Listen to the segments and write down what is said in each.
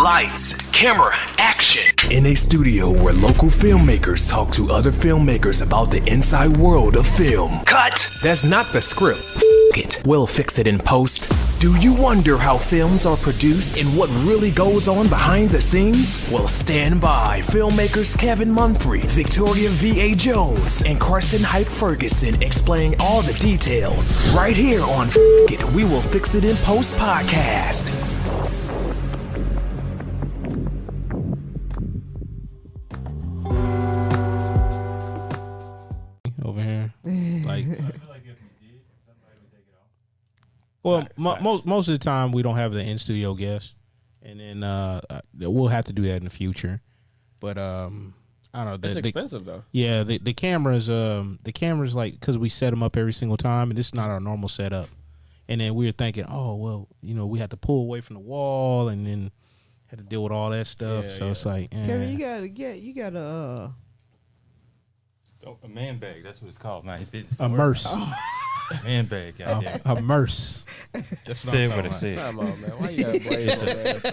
Lights, camera, action. In a studio where local filmmakers talk to other filmmakers about the inside world of film. Cut! That's not the script. It. We'll fix it in post. Do you wonder how films are produced and what really goes on behind the scenes? Well, stand by. Filmmakers Kevin Mumphrey, Victoria V.A. Jones, and Carson Hype Ferguson explain all the details. Right here on It, We Will Fix It in Post podcast. Over here. Like, well, most of the time we don't have the in studio guest, and then we'll have to do that in the future. But I don't know. It's expensive though. Yeah, the cameras like, because we set them up every single time, and this is not our normal setup. And then we were thinking, oh well, we had to pull away from the wall, and then had to deal with all that stuff. It's like, Kevin, you gotta a man bag. That's what it's called, man. immerse. Man bag, goddamn. Immerse. That's what I said. Time out, man. Why you gotta blame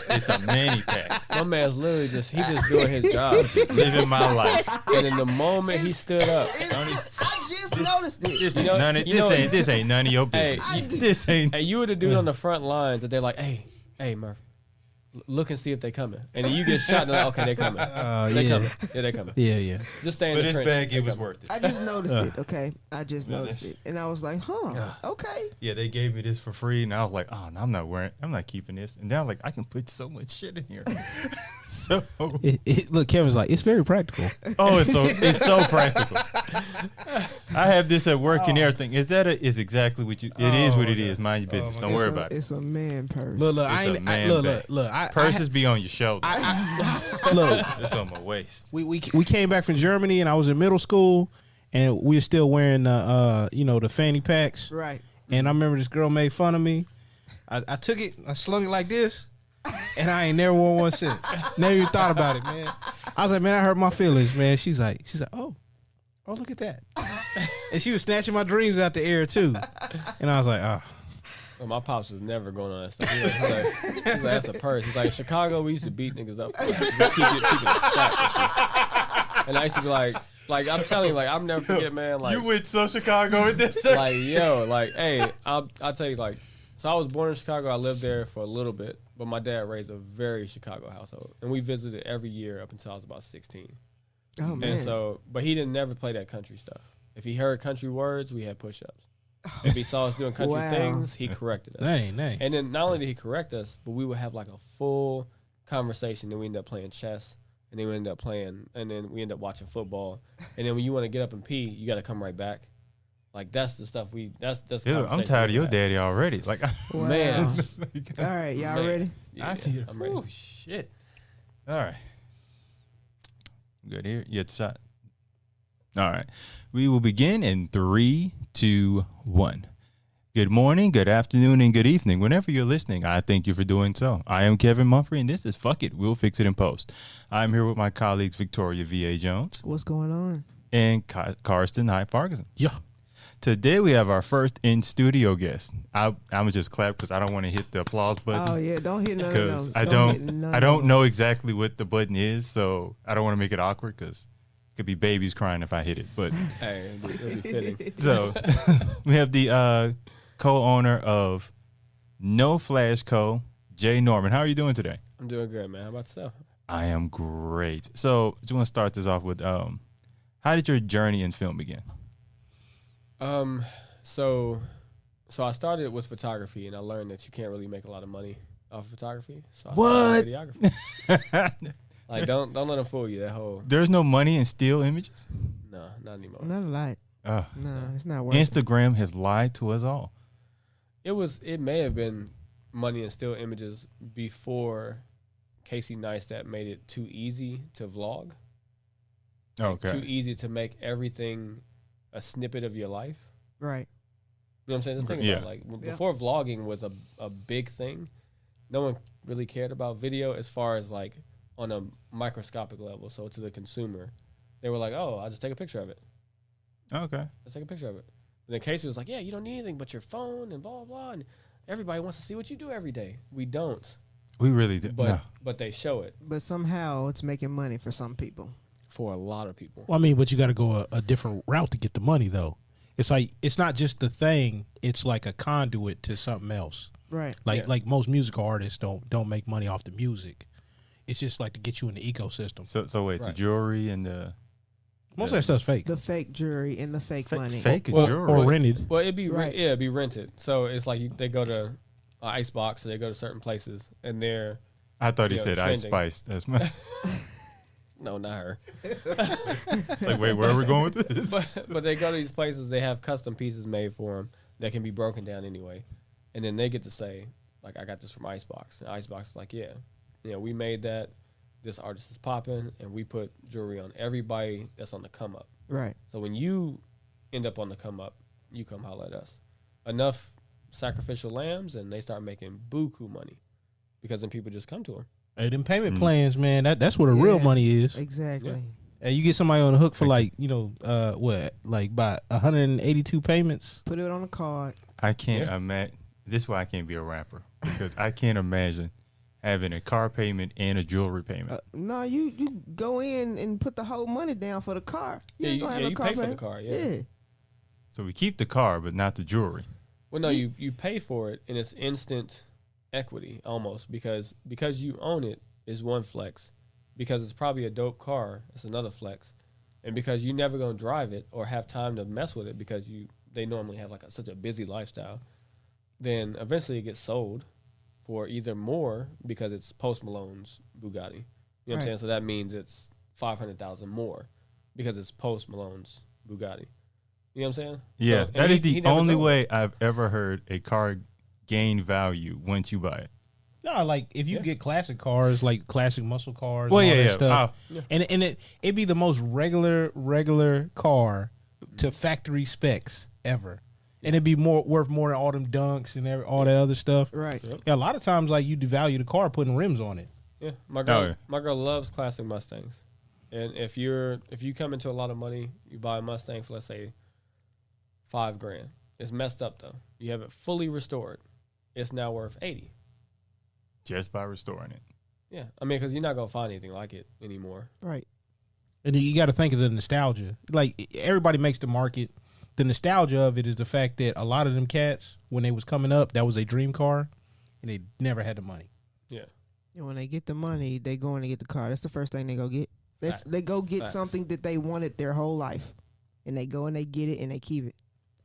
It's a manny pack. my man's literally just doing his job. Living my life. And in the moment he stood up, I just noticed it. This ain't none of your business. hey, you were the dude on the front lines that they're like, hey, Murph, look and see if they coming. And then you get shot and they're like, okay, they coming. They coming. Yeah, they coming. Yeah. Just stay in For the this trench. bag, it was worth it. I just noticed it. Okay, I just noticed it, and I was like, okay. Yeah, they gave me this for free, and I was like, oh, no, I'm not keeping this. And then I was like, I can put so much shit in here. So Look, Kevin's like, it's very practical. it's so practical. I have this at work and everything. Is exactly what you? It is what it is. Mind your business. Don't worry about it. It's a man purse. Look, Purses be on your shoulders. look. It's on my waist. We came back from Germany, and I was in middle school, and we were still wearing the fanny packs. Right. And I remember this girl made fun of me. I took it, I slung it like this, and I ain't never worn one since. Never even thought about it, man. I was like, man, I hurt my feelings, man. She's like, oh, look at that. And she was snatching my dreams out the air too. And I was like, oh. Well, my pops was never going on that stuff. He's like, that's a purse. He's like, in Chicago, we used to beat niggas up. Just keep it stacked with you. And I used to be like I'm telling you, like, I'll never forget, man. Like, You went so Chicago with this. like, yo, like, hey, I'll tell you, like, so I was born in Chicago. I lived there for a little bit, but my dad raised a very Chicago household, and we visited every year up until I was about 16. Oh man. And so, but he didn't never play that country stuff. If he heard country words, we had push-ups. If he saw us doing country things, he corrected us. Dang. And then not only did he correct us, but we would have like a full conversation. Then we ended up playing chess, and then we ended up watching football. And then when you want to get up and pee, you got to come right back. Like that's the stuff that's Dude, I'm tired of your daddy already. Like, Wow. man. All right, y'all ready? Yeah, I'm ready. Oh shit! All right, good here. You had the shot. All right, we will begin in 3, 2, 1. Good morning, good afternoon, and good evening. Whenever you're listening, I thank you for doing so. I am Kevin Mumphrey, and this is Fuck It, We'll Fix It in Post. I'm here with my colleagues Victoria V.A. Jones. What's going on? And Carson Hype Ferguson. Yeah. Today we have our first in-studio guest. I'm gonna just clap because I don't want to hit the applause button. Oh yeah, don't hit none of Because those. I don't know exactly what the button is, so I don't want to make it awkward because it could be babies crying if I hit it. But Hey, it'll be fitting. so we have the co-owner of No Flash Co., Jay Norman. How are you doing today? I'm doing good, man. How about yourself? I am great. So I just want to start this off with how did your journey in film begin? So I started with photography, and I learned that you can't really make a lot of money off of photography. So I started videography. Like, don't let them fool you. That whole There's no money in still images? no, not anymore. Not a lot. No, it's not worth Instagram has lied to us all. It may have been money in still images before Casey Neistat made it too easy to vlog. Okay. Too easy to make everything a snippet of your life. it. Right. You know what I'm saying? Just think about it. Like before vlogging was a big thing, no one really cared about video as far as like on a microscopic level. So to the consumer, they were like, oh, I'll just take a picture of it. Okay. Let's take a picture of it. And then Casey was like, yeah, you don't need anything but your phone and blah, blah, blah. And everybody wants to see what you do every day. We don't. We really do. But they show it But somehow it's making money for some people. for a lot of people. Well, I mean, but you got to go a different route to get the money, though. It's like it's not just the thing; it's like a conduit to something else. Right. Like most musical artists don't make money off the music. It's just like to get you in the ecosystem. So wait, the jewelry and the most of that stuff's fake. The fake jewelry and the fake money. fake or, jewelry. or rented. Well, it'd be Right. it'd be rented. So it's like they go to Icebox, or they go to certain places, and they're I thought he Yeah, said Ice trending. Spice. That's my no, not her. like. Wait, where are we going with this? But they go to these places. They have custom pieces made for them that can be broken down anyway, and then they get to say, like, I got this from Icebox, and Icebox is like, yeah, we made that. This artist is popping, and we put jewelry on everybody that's on the come up. Right. So when you end up on the come up, you come holler at us. Enough sacrificial lambs, and they start making buku money because then people just come to them. Hey, them payment plans, man. That's where the real money is. Exactly. Yeah. Hey, you get somebody on the hook for like about 182 payments. Put it on a card. I can't imagine. This is why I can't be a rapper, because I can't imagine having a car payment and a jewelry payment. No, you go in and put the whole money down for the car. You ain't gonna have no car pay for the payment. car. Yeah. So we keep the car, but not the jewelry. Well, no, you pay for it, and it's instant equity almost because you own it is one flex, because it's probably a dope car, it's another flex, and because you never gonna drive it or have time to mess with it because they normally have like such a busy lifestyle, then eventually it gets sold for either more because it's Post Malone's Bugatti. You know what I'm saying? So that means it's 500,000 more because it's Post Malone's Bugatti. You know what I'm saying? Yeah, So, that is the only drove it. way I've ever heard a car gain value once you buy it. No, like if you get classic cars, like classic muscle cars, Well, and all yeah, that yeah. stuff, Yeah. and it'd be the most regular car to factory specs ever, and it'd be worth more than all them dunks and all that other stuff. Right. Yep. Yeah, a lot of times like you devalue the car putting rims on it. Yeah, my girl, yeah. my girl loves classic Mustangs, and if you come into a lot of money, you buy a Mustang for let's say $5,000. It's messed up though. You have it fully restored. It's now worth 80. Just by restoring it. Yeah, I mean, because you're not gonna find anything like it anymore. Right. And you got to think of the nostalgia. Like everybody makes the market. The nostalgia of it is the fact that a lot of them cats, when they was coming up, that was a dream car, and they never had the money. Yeah, And when they get the money, they go in and get the car. That's the first thing they go get. They go get Facts. something that they wanted their whole life, and they go and they get it and they keep it.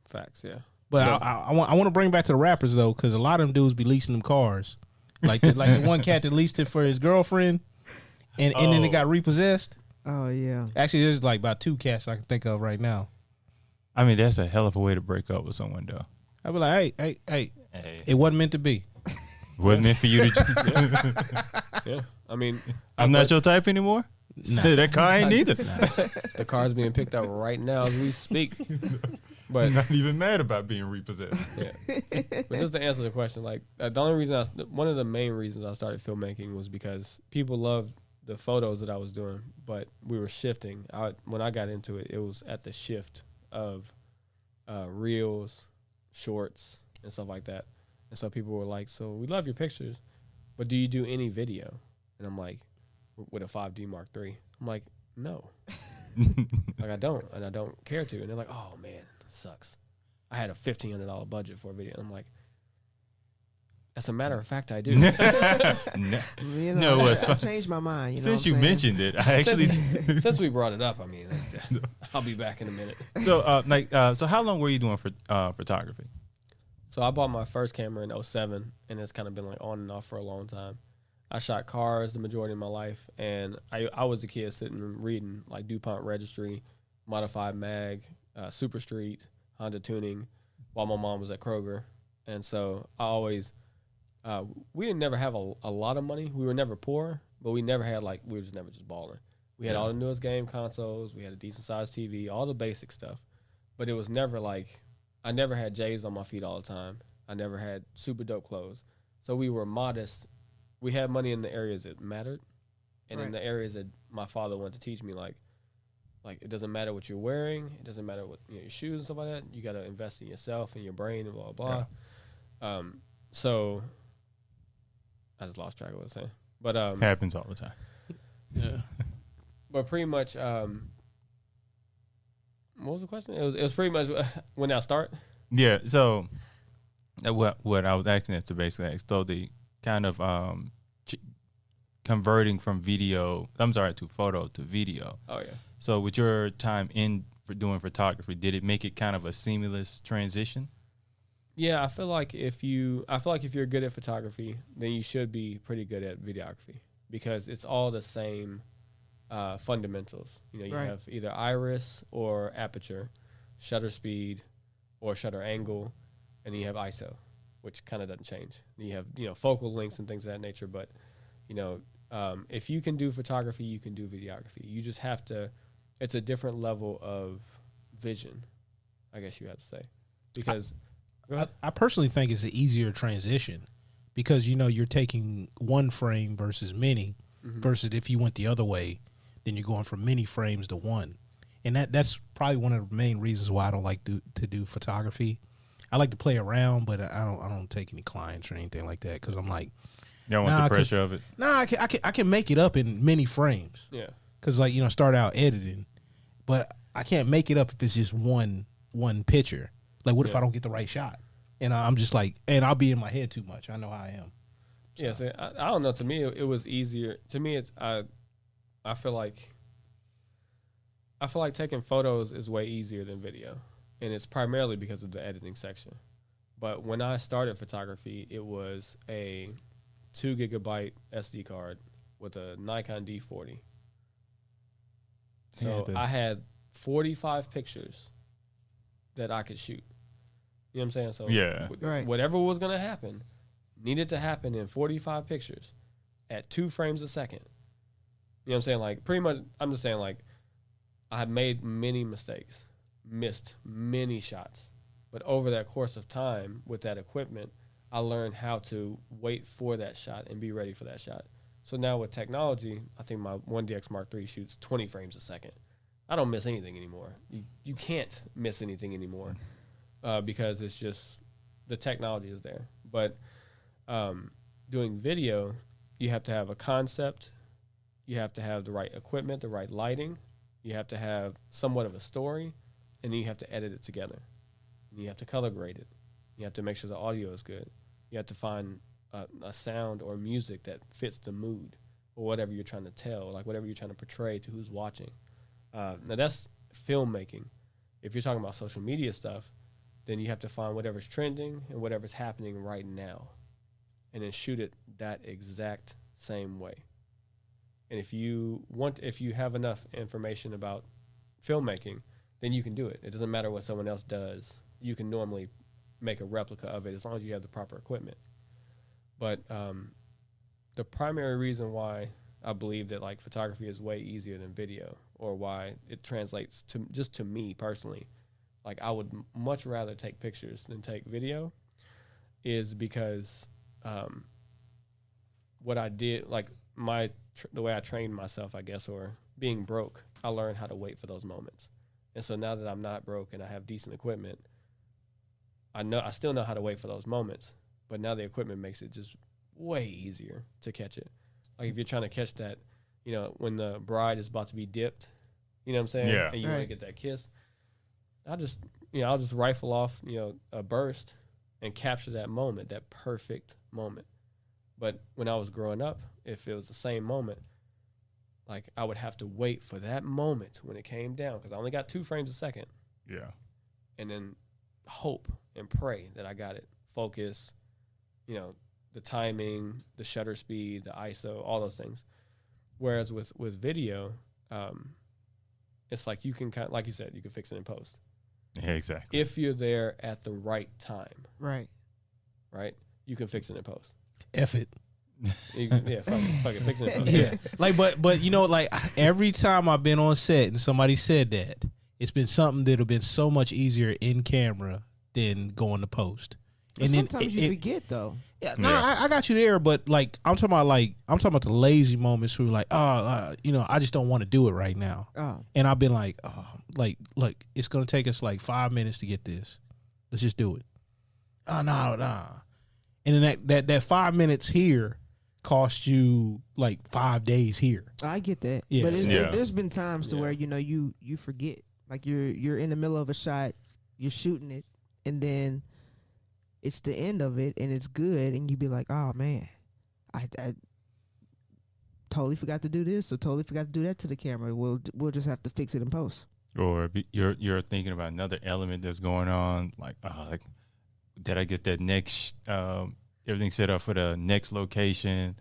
facts. Yeah, But I want to bring back to the rappers though, because a lot of them dudes be leasing them cars, like the one cat that leased it for his girlfriend, and then it got repossessed. Oh yeah. Actually, there's like about 2 cats I can think of right now. I mean, that's a hell of a way to break up with someone, though. I'd be like, hey, Hey, it wasn't meant to be. wasn't meant for you to. yeah. I mean, I'm not your type anymore. So that car ain't neither. the car's being picked up right now as we speak. But I'm not even mad about being repossessed. yeah. But just to answer the question, like the only reason one of the main reasons I started filmmaking was because people loved the photos that I was doing, but we were shifting. When I got into it, it was at the shift of reels, shorts, and stuff like that. And so people were like, "So we love your pictures, but do you do any video?" And I'm like, "With a 5D Mark III." I'm like, "No." Like I don't, and I don't care to. And they're like, "Oh man, sucks. I had a $1,500 budget for a video." And I'm like, as a matter of fact, I do. No. You No, know, it's I fine. changed my mind. Since know you what I'm mentioned it, I actually. Since we brought it up, I mean, I'll be back in a minute. So, so how long were you doing for photography? So I bought my first camera in 2007, and it's kind of been like on and off for a long time. I shot cars the majority of my life, and I was a kid sitting and reading like DuPont Registry, Modified Mag, Super Street, Honda Tuning, while my mom was at Kroger. And so I always, we didn't never have a lot of money. We were never poor, but we never had we were just never just balling. We had all the newest game consoles. We had a decent sized TV, all the basic stuff. But it was never like, I never had J's on my feet all the time. I never had super dope clothes. So we were modest. We had money in the areas that mattered. And in the areas that my father wanted to teach me, like it doesn't matter what you're wearing. It doesn't matter what your shoes and stuff like that. You got to invest in yourself and your brain and blah, blah, blah. So I just lost track of what I was saying. But Happens all the time. Yeah. But pretty much, what was the question? It was pretty much when I start. Yeah. So what I was asking is to basically ask, so the kind of converting from to photo to video. Oh yeah. So with your time for doing photography, did it make it kind of a seamless transition? Yeah, I feel like if you're good at photography, then you should be pretty good at videography because it's all the same fundamentals. You know, you Right. have either iris or aperture, shutter speed or shutter angle, and then you have ISO, which kind of doesn't change. You have, you know, focal lengths and things of that nature, but you know, if you can do photography, you can do videography. You just have to. It's a different level of vision, I guess you have to say, because I personally think it's an easier transition because, you know, you're taking one frame versus many versus if you went the other way, then you're going from many frames to one. And that's probably one of the main reasons why I don't like to do photography. I like to play around, but I don't take any clients or anything like that because I'm like, You don't want the pressure of it? I can make it up in many frames. yeah. Because, like, you know, start out editing, but I can't make it up if it's just one picture. Like, what if I don't get the right shot? And I'm just like, and I'll be in my head too much. I know how I am. So. Yeah, so I don't know. To me, it was easier. To me, it's I feel like taking photos is way easier than video, and it's primarily because of the editing section. But when I started photography, it was a 2 gigabyte SD card with a Nikon D40. So I had 45 pictures that I could shoot. You know what I'm saying? So Yeah. Right. whatever was going to happen needed to happen in 45 pictures at 2 frames a second. You know what I'm saying? Like, pretty much, I'm just saying, like, I had made many mistakes, missed many shots. But over that course of time with that equipment, I learned how to wait for that shot and be ready for that shot. So now with technology, I think my 1DX Mark III shoots 20 frames a second. I don't miss anything anymore. You can't miss anything anymore because it's just the technology is there. But doing video, you have to have a concept. You have to have the right equipment, the right lighting. You have to have somewhat of a story, and then you have to edit it together. And you have to color grade it. You have to make sure the audio is good. You have to find a sound or music that fits the mood or whatever you're trying to tell, like whatever you're trying to portray to who's watching. Now that's filmmaking. If you're talking about social media stuff, then you have to find whatever's trending and whatever's happening right now and then shoot it that exact same way. And if you have enough information about filmmaking, then you can do it. It doesn't matter what someone else does. You can normally make a replica of it as long as you have the proper equipment. But the primary reason why I believe that like photography is way easier than video, or why it translates to me personally, like I would much rather take pictures than take video, is because what I did, like the way I trained myself, I guess, or being broke, I learned how to wait for those moments. And so now that I'm not broke and I have decent equipment, I still know how to wait for those moments, but now the equipment makes it just way easier to catch it. Like if you're trying to catch that, you know, when the bride is about to be dipped, you know what I'm saying? Yeah. And you want to get that kiss. I'll just rifle off, a burst and capture that moment, that perfect moment. But when I was growing up, if it was the same moment, like I would have to wait for that moment when it came down because I only got 2 frames a second. Yeah. And then hope and pray that I got it. Focus, the timing, the shutter speed, the ISO, all those things. Whereas with video, it's like you can like you said, you can fix it in post. Yeah, exactly. If you're there at the right time. Right. Right? You can fix it in post. F it. Fuck it, fix it in post. Yeah. Like, but like every time I've been on set and somebody said that, it's been something that'll been so much easier in camera than going to post. And sometimes you forget though. Yeah, no, I got you there, but like I'm talking about the lazy moments where like, I just don't want to do it right now. Oh. And I've been like, look, it's gonna take us like 5 minutes to get this. Let's just do it. Oh no. And then that 5 minutes here cost you like 5 days here. I get that. Yeah. But Yeah. there's been times to Yeah. where, you forget. Like you're in the middle of a shot, you're shooting it, and then it's the end of it and it's good, and you be like, oh man, I totally forgot to do this, or totally forgot to do that to the camera. We'll just have to fix it in post. Or you're thinking about another element that's going on, like did I get that next everything set up for the next location,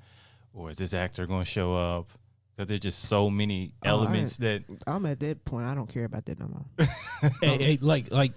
or is this actor going to show up? Because there's just so many elements that I'm at that point. I don't care about that no more. Hey,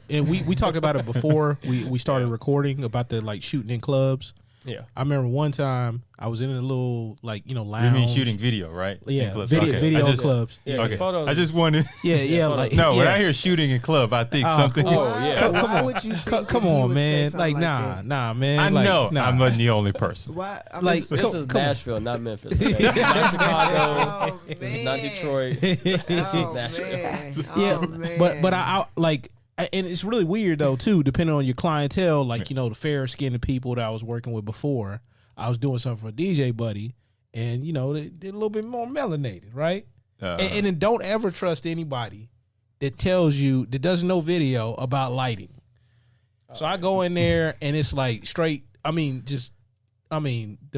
and we talked about it before we started recording about the like shooting in clubs. Yeah. I remember one time I was in a little lounge. you mean shooting video, right? Yeah, In clubs. video Okay. video I just, clubs. Yeah, 'cause Okay. photos I just wanted. Yeah, like No, yeah. when I hear shooting in club, I think something. cool. Oh, yeah. Come Why on. would you think Come that he on, would say man. something Like that? nah, man. I Like, know nah. I'm not the only person. Why? I'm Like, just- This Come- is come on. Nashville, not Memphis. Okay? This is not Chicago. Oh, This is not man. Detroit. This is Oh, Nashville. man. Yeah, Oh, man. but I like, and it's really weird though too, depending on your clientele. Like the fair skinned people that I was working with before, I was doing something for a DJ buddy, and they're a little bit more melanated, right? And then don't ever trust anybody that tells you that doesn't know video about lighting. So I go in there and it's like straight. The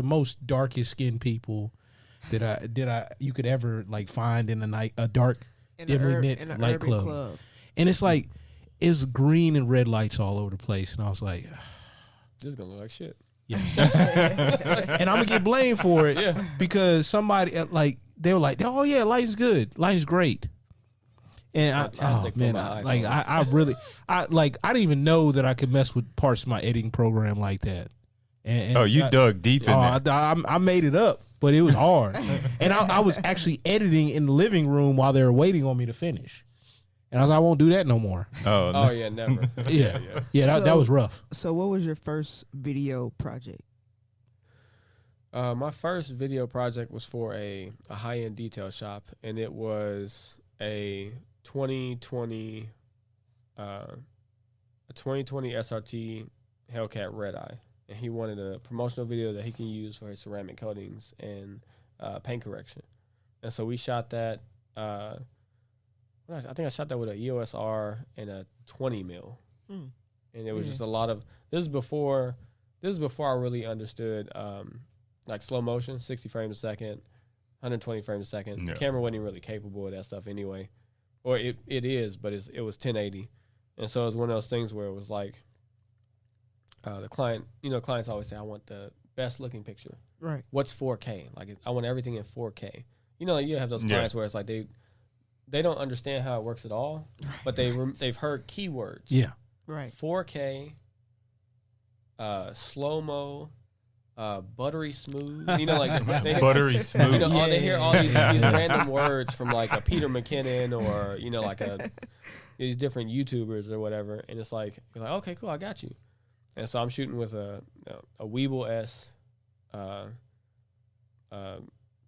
most darkest skinned people that you could ever like find in a dark, dimly lit in a light urban club. And it's like it's green and red lights all over the place, and I was like, This is gonna look like shit. yes. And I'm gonna get blamed for it because somebody they were like, oh yeah, lighting's good, lighting's great. And Fantastic for my iPhone. I didn't even know that I could mess with parts of my editing program like that. And you dug deep in there. I made it up, but it was hard. And I was actually editing in the living room while they were waiting on me to finish. And I was like, I won't do that no more. Oh, Oh yeah, never. Yeah. That was rough. So what was your first video project? My first video project was for a high-end detail shop, and it was a 2020 SRT Hellcat Red Eye, and he wanted a promotional video that he can use for his ceramic coatings and paint correction. And so we shot that. I think I shot that with an EOS R and a 20 mil, and it was just a lot of. This is before I really understood like slow motion, 60 frames a second, 120 frames a second. Yeah. The camera wasn't even really capable of that stuff anyway, or it is, but it was 1080, and so it was one of those things where it was like the client, clients always say, I want the best looking picture. Right. What's 4K? Like I want everything in 4K. You have those clients where it's like they don't understand how it works at all, but they've heard keywords. Yeah. Right. 4K, slow mo, buttery smooth. Like they, buttery smooth. they hear all these random words from like a Peter McKinnon or like these different YouTubers or whatever, and it's like you're like, okay, cool, I got you. And so I'm shooting with a Weeble S,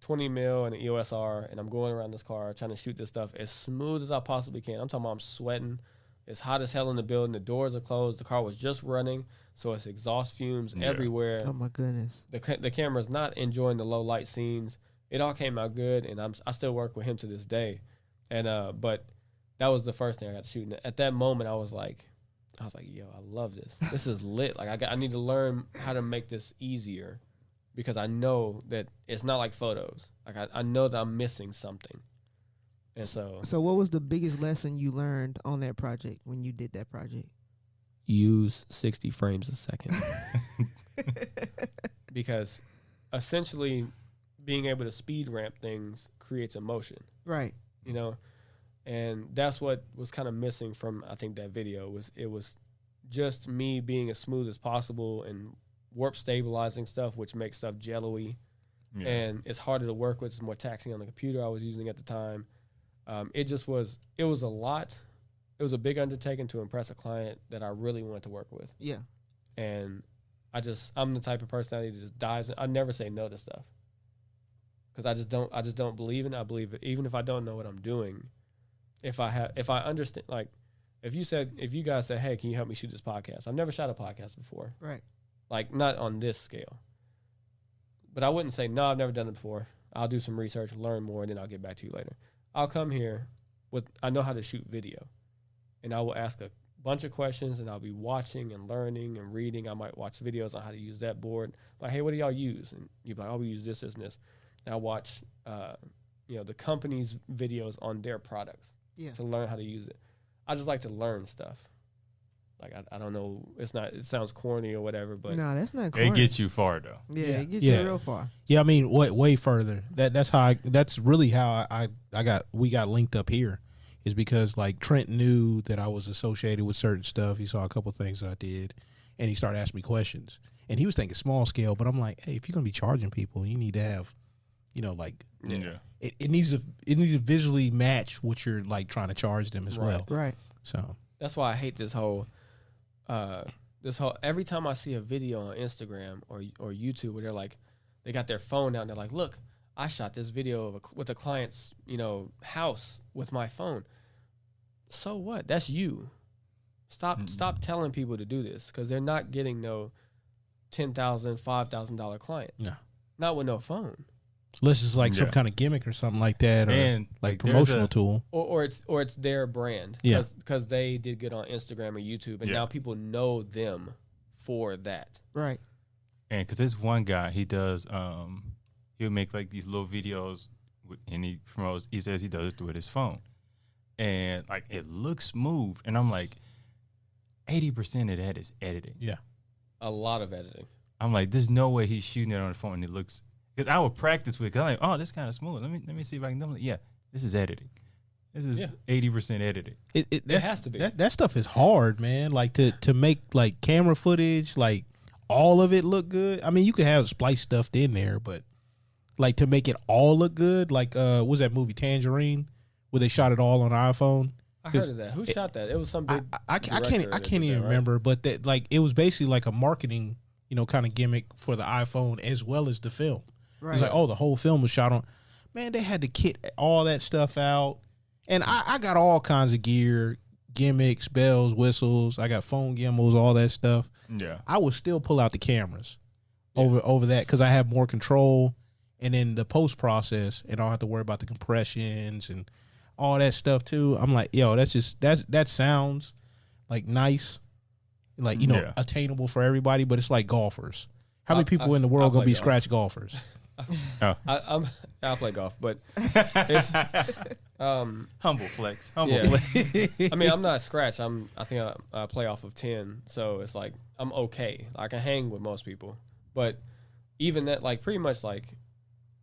20 mil and an EOS R, and I'm going around this car trying to shoot this stuff as smooth as I possibly can. I'm talking about I'm sweating. It's hot as hell in the building. The doors are closed. The car was just running, so it's exhaust fumes everywhere. Oh my goodness. The camera's not enjoying the low light scenes. It all came out good, and I still work with him to this day. And but that was the first thing I got to shoot. And at that moment, I was like, yo, I love this. This is lit. Like I need to learn how to make this easier, because I know that it's not like photos. Like I know that I'm missing something. And so what was the biggest lesson you learned on that project when you did that project? use 60 frames a second. Because essentially being able to speed ramp things creates emotion. Right. And that's what was kind of missing from, I think, that video. It was just me being as smooth as possible and warp stabilizing stuff, which makes stuff jello-y. Yeah. And it's harder to work with. It's more taxing on the computer I was using at the time. It was a lot. It was a big undertaking to impress a client that I really wanted to work with. Yeah. And I'm the type of personality that just dives in. I never say no to stuff, because I just don't believe in it. I believe it, even if I don't know what I'm doing. If I understand, like, if you guys say, hey, can you help me shoot this podcast? I've never shot a podcast before. Right. Like, not on this scale. but I wouldn't say, no, I've never done it before. I'll do some research, learn more, and then I'll get back to you later. I'll come here I know how to shoot video, and I will ask a bunch of questions, and I'll be watching and learning and reading. I might watch videos on how to use that board. Like, hey, what do y'all use? And you'll be like, oh, we use this, this, and this. And I watch, the company's videos on their products to learn how to use it. I just like to learn stuff. Like, I don't know, it sounds corny or whatever, but no, that's not corny. It gets you far though. Yeah, it gets you real far. Yeah, I mean, way further. That's really how we got linked up here, is because like Trent knew that I was associated with certain stuff. He saw a couple things that I did, and he started asking me questions. And he was thinking small scale, but I'm like, hey, if you're gonna be charging people, you need to have, it needs to visually match what you're like trying to charge them as well. Right. So that's why I hate this whole every time I see a video on Instagram or YouTube where they're like, they got their phone out and they're like, look, I shot this video with a client's, house with my phone. So what? That's you. Stop telling people to do this, because they're not getting no $10,000, $5,000 client. No. Not with no phone. Unless it's like some kind of gimmick or something like that, or And like promotional tool. Or it's their brand. Yeah. Because they did good on Instagram or YouTube, and now people know them for that. Right. And because this one guy, he does, he'll make like these little videos, and he promotes. He says he does it with his phone, and like it looks smooth. And I'm like, 80% of that is editing. Yeah. A lot of editing. I'm like, there's no way he's shooting it on the phone and it looks. Because I would practice with it. Cause I'm like, oh, this kind of smooth. Let me see if I can do it. Yeah, this is editing. This is 80% editing. It has to be. That stuff is hard, man. Like to make like camera footage, like all of it look good. I mean, you could have splice stuffed in there, but like to make it all look good, like what was that movie Tangerine, where they shot it all on iPhone? I heard of that. Who shot that? It was some big. I can't even remember, but that like it was basically like a marketing, kind of gimmick for the iPhone as well as the film. Right. It's like, oh, the whole film was shot on. Man, they had to kit all that stuff out. And I got all kinds of gear, gimmicks, bells, whistles. I got phone gimbals, all that stuff. Yeah. I would still pull out the cameras over that because I have more control. And then the post process, and I don't have to worry about the compressions and all that stuff too. I'm like, yo, that sounds like nice, like, attainable for everybody, but it's like golfers. How many people in the world gonna be scratch golfers? I'll play golf, but it's humble flex. I mean, I'm not scratch. I think I play off of 10, so it's like I'm okay. I can hang with most people, but even that, like pretty much like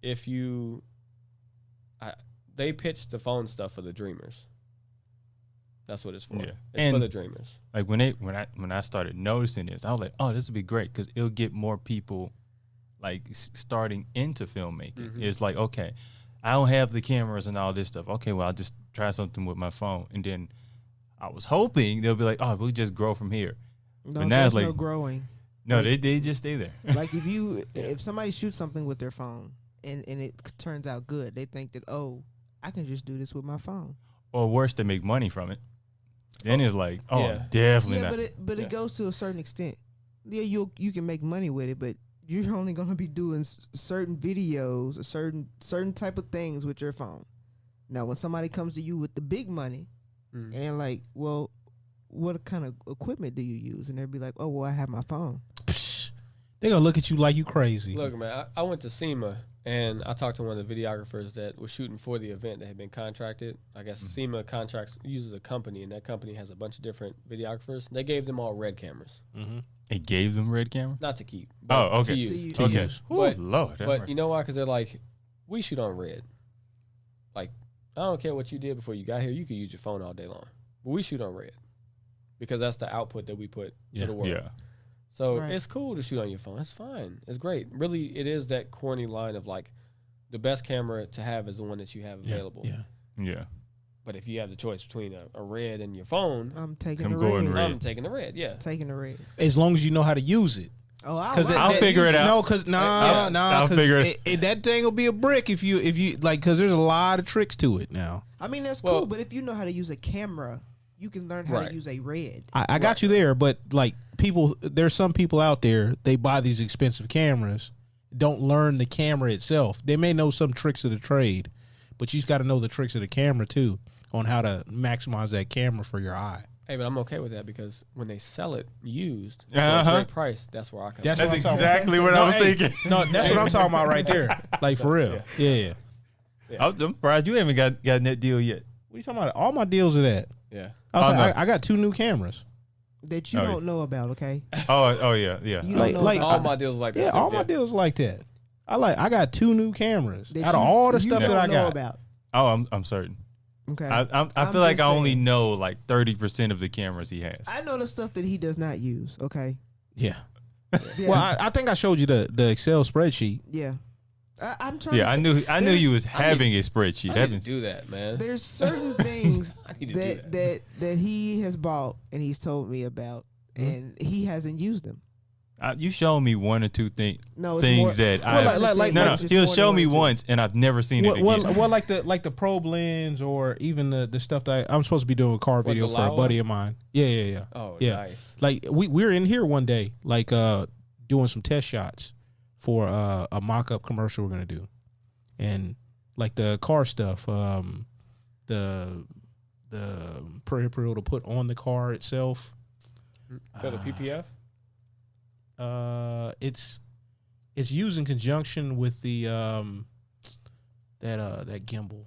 if they pitched the phone stuff for the dreamers. That's what it's for. Yeah. It's for the dreamers. Like when I started noticing this, I was like, oh, this would be great because it'll get more people like starting into filmmaking. Mm-hmm. It's like, okay, I don't have the cameras and all this stuff. Okay, well, I'll just try something with my phone. And then I was hoping they'll be like, oh, we'll just grow from here. No, but now it's like no growing. No, they just stay there. Like if somebody shoots something with their phone and it turns out good, they think that, oh, I can just do this with my phone. Or worse, they make money from it. Then it's like, definitely not. But it goes to a certain extent. Yeah, you can make money with it, but you're only going to be doing certain videos or certain type of things with your phone. Now, when somebody comes to you with the big money, and like, well, what kind of equipment do you use? And they'll be like, oh, well, I have my phone. They're going to look at you like you crazy. Look, man, I went to SEMA, and I talked to one of the videographers that was shooting for the event that had been contracted. I guess SEMA uses a company, and that company has a bunch of different videographers. They gave them all red cameras. Mm-hmm. It gave them red cameras? Not to keep. But okay. To use. To use. But, Lord, but you know why? Because they're like, we shoot on red. Like, I don't care what you did before you got here. You could use your phone all day long. But we shoot on red because that's the output that we put to the world. Yeah. So it's cool to shoot on your phone. It's fine. It's great. Really, it is that corny line of like, the best camera to have is the one that you have available. Yeah. But if you have the choice between a red and your phone, I'm taking the red. I'm taking the red. Yeah, taking the red. As long as you know how to use it. Oh, I'll figure it out. No, because I'll figure it. That thing will be a brick if you like, because there's a lot of tricks to it now. I mean, that's cool, but if you know how to use a camera, you can learn how to use a red. I got you there, but like there's some people out there, they buy these expensive cameras don't learn the camera itself. They may know some tricks of the trade, but you just got to know the tricks of the camera too on how to maximize that camera for your eye. Hey, but I'm okay with that because when they sell it used for a great price, that's where I come. That's That's what I'm talking exactly about. what I was hey, thinking. No, that's what I'm talking about right there. Like for real. Yeah. I'm surprised you haven't gotten that deal yet. What are you talking about? All my deals are that. Yeah. I was Oh, like, no. I got 2 new cameras. That you don't know about, okay? Oh yeah. You Like- don't know like- about All my deals like that. Yeah, too. all my deals like that. I got 2 new cameras that out of you- all the you stuff don't that I know got. about. Oh, I'm certain. Okay. I I'm feel like just I only saying. know like 30% of the cameras he has. I know the stuff that he does not use. Okay. Yeah. Yeah. Well, I think I showed you the Excel spreadsheet. yeah. I'm trying. Yeah, to I knew there's- you was having a spreadsheet. I need Haven't to do that, man. There's certain things I need to do that he has bought and he's told me about, Mm-hmm. and he hasn't used them. you showed me 1 or 2 things No, it's things more, that Well, I like- no, it's just he'll more show than me 1 or 2. once and I've never seen it again. Well, like the probe lens or even the stuff that I'm supposed to be doing a car What, video the for a Laowa? buddy of mine. Yeah. Oh, Yeah. nice. Like we're in here one day, like doing some test shots for a mock-up commercial we're gonna do, and like the car stuff, the peripheral to put on the car itself. Go to PPF. It's used in conjunction with the that gimbal.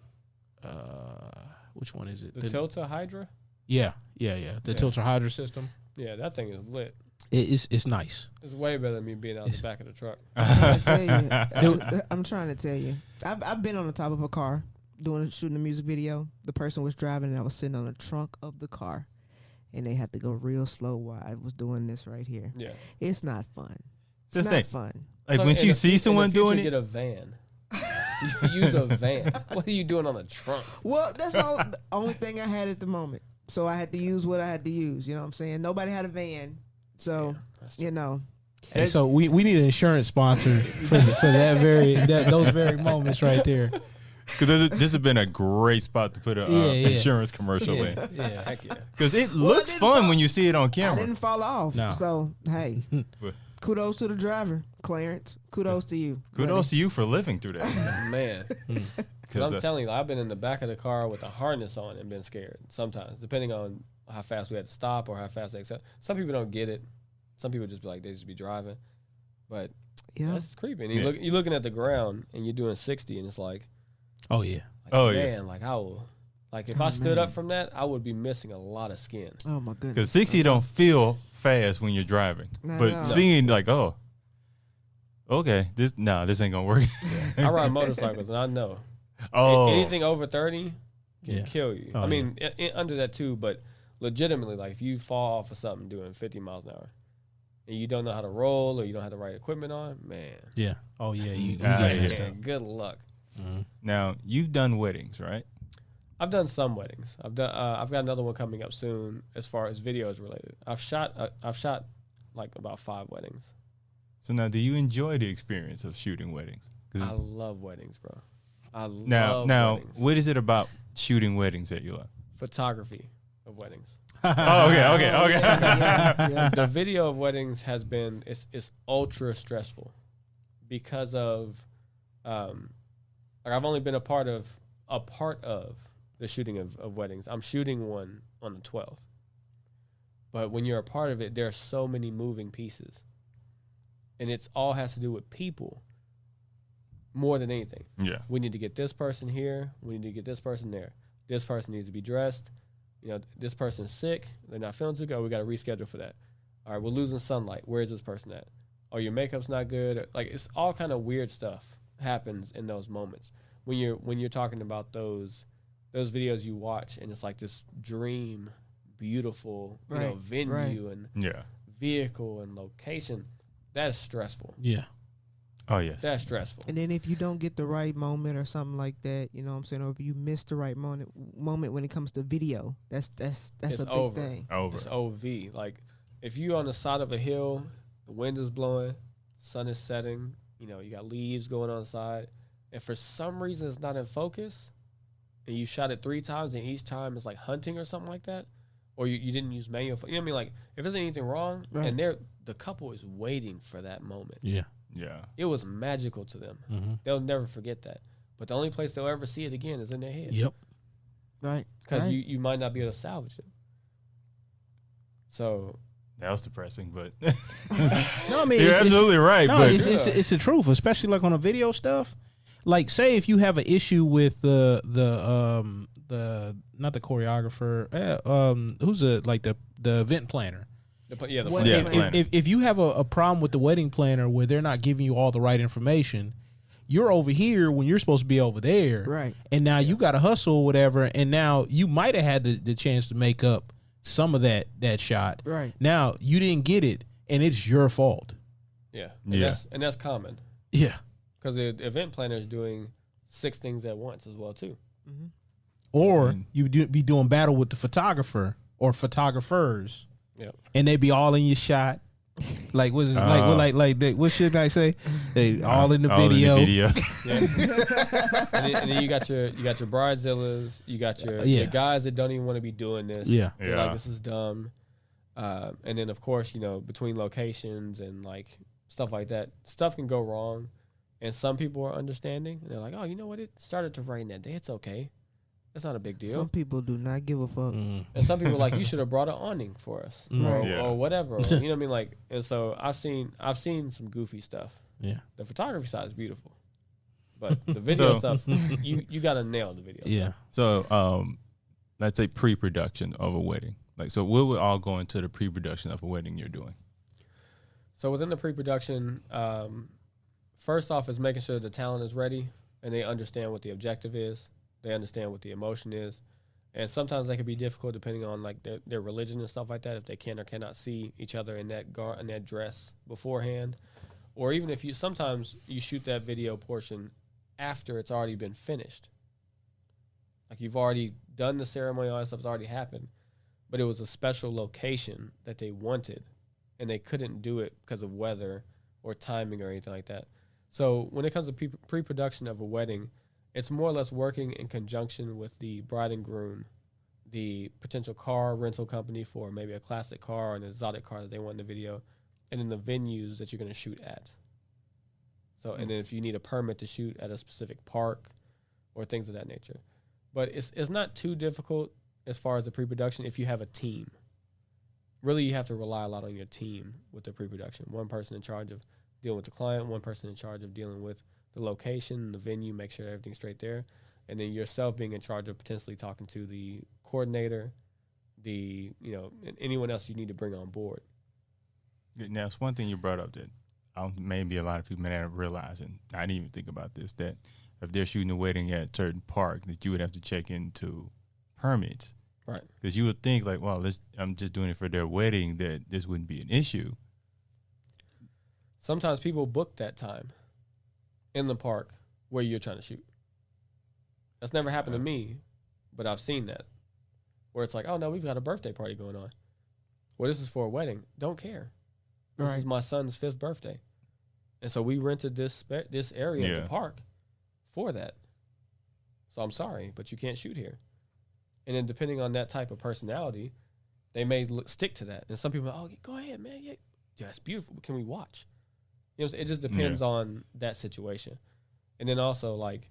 Which one is it? The Tilta Hydra. Yeah. The Tilter Hydra system. Yeah, that thing is lit. It's nice. It's way better than me being out the back of the truck. I'm trying to tell you. I've been on the top of a car shooting a music video. The person was driving and I was sitting on the trunk of the car, and they had to go real slow while I was doing this right here. Yeah. It's not fun. It's Just not think. fun. Like So when in you the see someone in the future, doing it, get a van. You use a van. What are you doing on the trunk? Well, that's all the only thing I had at the moment. So I had to use what I had to use. You know what I'm saying? Nobody had a van. So, you know. Hey, so we need an insurance sponsor for those very moments right there. because this has been a great spot to put an insurance commercial in. Yeah. Heck yeah. Because it looks fun when you see it on I camera. didn't fall off. No. So, hey, But kudos to the driver, Clarence. Kudos to you. kudos to you for living through that. Man. Because 'Cause, I'm telling you, I've been in the back of the car with a harness on and been scared sometimes, depending on how fast we had to stop or how fast they accept. Some people don't get it. Some people just be like, they just be driving. But Yeah. that's creepy. And Yeah. you're looking at the ground and you're doing 60 and it's like, Oh yeah. Oh, yeah. man, like I will, like if I stood up from that, I would be missing a lot of skin. Oh, my goodness. Because 60 don't feel fast when you're driving. Not But at all. seeing like, oh, okay, this ain't gonna work. I ride motorcycles and I know Oh, anything over 30 can Yeah. kill you. Oh, I mean, under that too, but legitimately, like if you fall off of something doing 50 miles an hour and you don't know how to roll or you don't have the right equipment on, man, Yeah. Oh yeah. You Ah, get yeah. messed up. man, good luck. now you've done weddings, right? I've done some weddings. I've got another one coming up soon as far as videos related. I've shot like about 5 weddings. So now, do you enjoy the experience of shooting weddings? 'Cause I love weddings, bro. I now, love weddings. what is it about shooting weddings that you love? Photography of weddings. Oh, okay. Yeah. The video of weddings has been it's ultra stressful because of like I've only been a part of the shooting of weddings. I'm shooting one on the 12th. But when you're a part of it, there are so many moving pieces. And it's all has to do with people more than anything. Yeah. We need to get this person here. We need to get this person there. This person needs to be dressed. You know, this person's sick. They're not feeling too good. We got to reschedule for that. All right, we're losing sunlight. Where is this person at? Oh, your makeup's not good. Like it's all kind of weird stuff happens in those moments when you're talking about those videos you watch and it's like this dream, beautiful, Right, venue and Yeah. vehicle and location. That is stressful. Yeah. Oh yes. That's stressful. And then if you don't get the right moment or something like that, you know what I'm saying, or if you miss the right moment when it comes to video, that's It's a big over. thing. Over. It's OV. Like if you're on the side of a hill, the wind is blowing, sun is setting, you got leaves going on the side, and for some reason it's not in focus, and you shot it 3 times and each time it's like hunting or something like that, or you didn't use manual. You know what I mean? Like if there's anything wrong, Right. and the couple is waiting for that moment. Yeah. Yeah. It was magical to them. Mm-hmm. They'll never forget that. But the only place they'll ever see it again is in their head. Yep. Right. Because right. you might not be able to salvage it. So That was depressing, but No, I mean, you're absolutely right. No, but it's the truth, especially like on a video stuff. Like, say if you have an issue with the not the choreographer, who's the event planner. the What- yeah, plan. plan. If you have a problem with the wedding planner where they're not giving you all the right information, you're over here when you're supposed to be over there, Right. and now you got to hustle or whatever, and now you might have had the chance to make up some of that shot. Right. Now you didn't get it, and it's your fault. Yeah. Yeah. That's common. Yeah. Because the event planner is doing 6 things at once as well too. Or you be doing battle with the photographer or photographers, Yep. and they be all in your shot. Like what's what should I say? They all in the all video. in the video. and then you got your bridezillas, you got your guys that don't even want to be doing this. Yeah. They're Yeah. like, this is dumb. And then of course, between locations and like stuff like that, stuff can go wrong. And some people are understanding and they're like, oh, you know what? It started to rain that day. It's okay. It's not a big deal. Some people do not give a fuck. Mm. And some people are like, you should have brought an awning for us, Right. Yeah. or whatever. Or, you know what I mean? Like, and so I've seen some goofy stuff. Yeah. The photography side is beautiful, but the video So- stuff, you got to nail the video. Yeah. So, let's say pre-production of a wedding. Like, so what would all go into the pre-production of a wedding you're doing? So within the pre-production, first off is making sure the talent is ready and they understand what the objective is. They understand what the emotion is. And sometimes that can be difficult depending on like their religion and stuff like that, if they can or cannot see each other in that dress beforehand. Or even if sometimes you shoot that video portion after it's already been finished. Like you've already done the ceremony, all that stuff's already happened, but it was a special location that they wanted and they couldn't do it because of weather or timing or anything like that. So when it comes to pre-production of a wedding, it's more or less working in conjunction with the bride and groom, the potential car rental company for maybe a classic car or an exotic car that they want in the video, and then the venues that you're going to shoot at. So, and then if you need a permit to shoot at a specific park or things of that nature. But it's not too difficult as far as the pre-production if you have a team. Really, you have to rely a lot on your team with the pre-production. One person in charge of dealing with the client, one person in charge of dealing with the location, the venue, make sure everything's straight there. And then yourself being in charge of potentially talking to the coordinator, and anyone else you need to bring on board. Now, it's one thing you brought up that maybe a lot of people may not realize, and I didn't even think about this, that if they're shooting a wedding at a certain park, that you would have to check into permits. Right. Because you would think like, well, I'm just doing it for their wedding, that this wouldn't be an issue. Sometimes people book that time in the park where you're trying to shoot. That's never happened to me, but I've seen that. Where it's like, oh, no, we've got a birthday party going on. Well, this is for a wedding. Don't care. This is my son's 5th birthday. And so we rented this area at the park for that. So I'm sorry, but you can't shoot here. And then depending on that type of personality, they may stick to that. And some people are, oh, go ahead, man. Yeah, that's beautiful. Can we watch? You know what I'm saying? It just depends on that situation. And then also, like,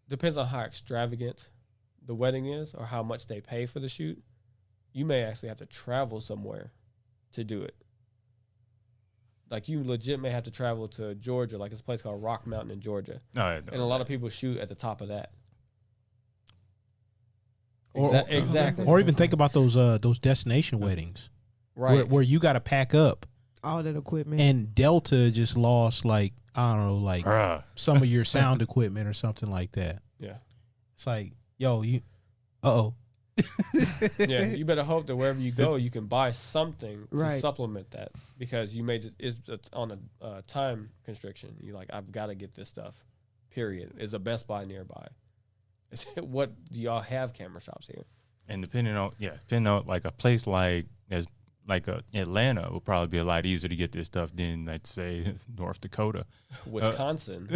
depends on how extravagant the wedding is or how much they pay for the shoot. You may actually have to travel somewhere to do it. Like, you legit may have to travel to Georgia, like this place called Rock Mountain in Georgia. And a lot of people shoot at the top of that. Exactly. Or even think about those destination weddings, Right. Where you got to pack up. All that equipment. And Delta just lost like I don't know, like some of your sound equipment or something like that. Yeah. It's like, yo, you Yeah, you better hope that wherever you go, you can buy something to Right. supplement that, because you may it's on a time constriction. You're like, I've got to get this stuff. Period. Is a Best Buy nearby? What do y'all have camera shops here? And depending on like a place like Atlanta would probably be a lot easier to get this stuff than, let's say, North Dakota, Wisconsin,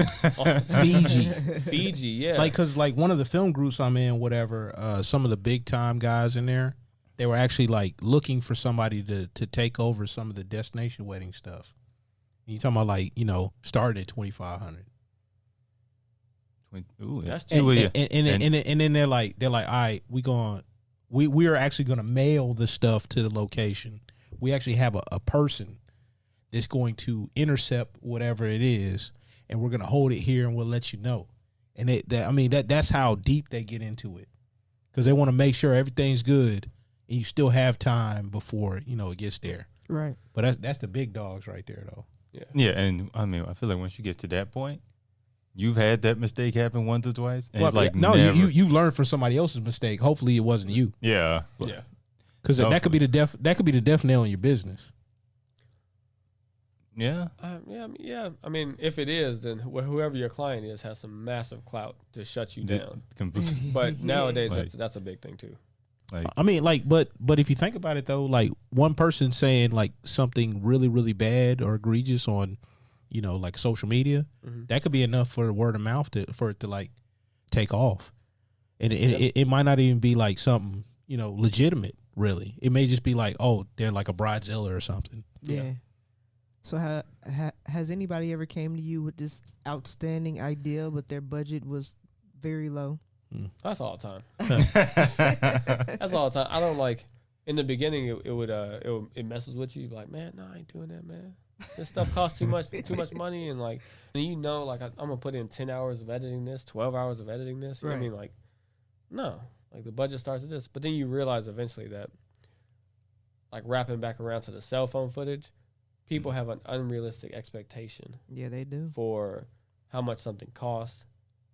Fiji, yeah. Like, cause like one of the film groups I'm in, whatever, some of the big time guys in there, they were actually like looking for somebody to take over some of the destination wedding stuff. You talking about like, starting at 2,500. Ooh, That's cheap. And then they're like, all right, we are actually gonna mail the stuff to the location. We actually have a person that's going to intercept whatever it is, and we're gonna hold it here and we'll let you know. And that's how deep they get into it, because they want to make sure everything's good and you still have time before it gets there. Right. But that's the big dogs right there, though. Yeah, and I feel like once you get to that point, you've had that mistake happen once or twice, and you learned from somebody else's mistake. Hopefully, it wasn't you. Yeah, because that could be the death nail in your business. Yeah. Yeah. I mean, if it is, then whoever your client is has some massive clout to shut you down. But nowadays, that's a big thing too. But if you think about it though, like one person saying like something really, really bad or egregious on, like social media, that could be enough for word of mouth for it to like take off, and it might not even be like something legitimate. Really, it may just be like, oh, they're like a bridezilla or something. Yeah. So has anybody ever came to you with this outstanding idea, but their budget was very low? That's all the time. That's all the time. I don't like. In the beginning, it messes with you. You're like, man, no, I ain't doing that, man. This stuff costs too much money, and like, I'm gonna put in 10 hours of editing this, 12 hours of editing this. You know what I mean? Like, no, like the budget starts at this, but then you realize eventually that, like, wrapping back around to the cell phone footage, people have an unrealistic expectation. Yeah, they do. For how much something costs